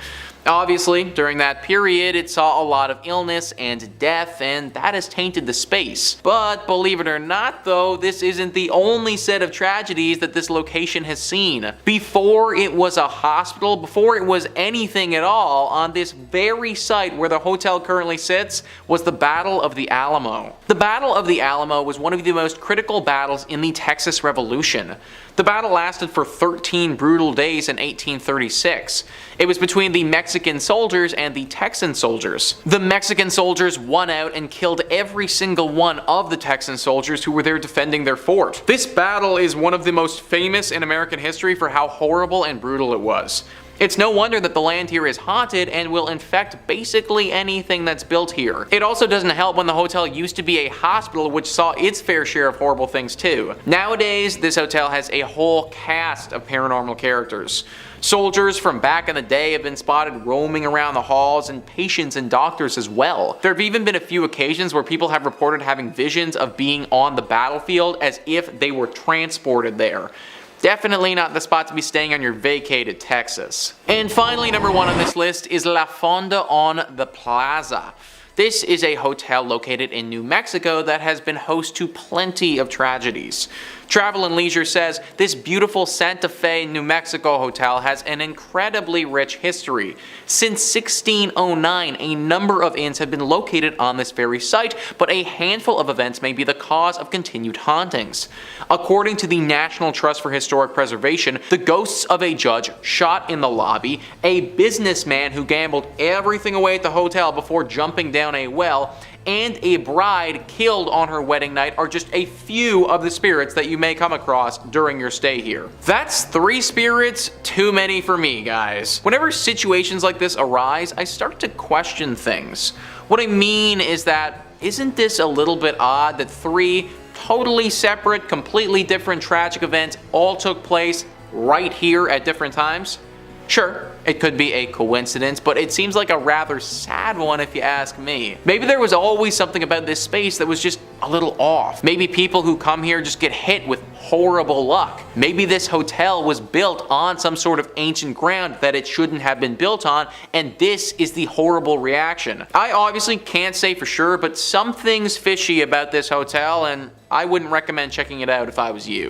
Obviously, during that period, it saw a lot of illness and death, and that has tainted the space. But believe it or not though, this isn't the only set of tragedies that this location has seen. Before it was a hospital, before it was anything at all, on this very site where the hotel currently sits was the Battle of the Alamo. The Battle of the Alamo was one of the most critical battles in the Texas Revolution. The battle lasted for 13 brutal days in 1836. It was between the Mexican soldiers and the Texan soldiers. The Mexican soldiers won out and killed every single one of the Texan soldiers who were there defending their fort. This battle is one of the most famous in American history for how horrible and brutal it was. It's no wonder that the land here is haunted and will infect basically anything that's built here. It also doesn't help when the hotel used to be a hospital which saw its fair share of horrible things too. Nowadays, this hotel has a whole cast of paranormal characters. Soldiers from back in the day have been spotted roaming around the halls, and patients and doctors as well. There have even been a few occasions where people have reported having visions of being on the battlefield as if they were transported there. Definitely not the spot to be staying on your vacay to Texas. And finally, number 1 on this list is La Fonda on the Plaza. This is a hotel located in New Mexico that has been host to plenty of tragedies. Travel and Leisure says this beautiful Santa Fe, New Mexico hotel has an incredibly rich history. Since 1609, a number of inns have been located on this very site, but a handful of events may be the cause of continued hauntings. According to the National Trust for Historic Preservation, the ghosts of a judge shot in the lobby, a businessman who gambled everything away at the hotel before jumping down a well, and a bride killed on her wedding night are just a few of the spirits that you may come across during your stay here. That's 3 spirits too many for me, guys. Whenever situations like this arise, I start to question things. What I mean is that, isn't this a little bit odd that 3 totally separate, completely different tragic events all took place right here at different times? Sure, it could be a coincidence, but it seems like a rather sad one if you ask me. Maybe there was always something about this space that was just a little off. Maybe people who come here just get hit with horrible luck. Maybe this hotel was built on some sort of ancient ground that it shouldn't have been built on, and this is the horrible reaction. I obviously can't say for sure, but something's fishy about this hotel, and I wouldn't recommend checking it out if I was you.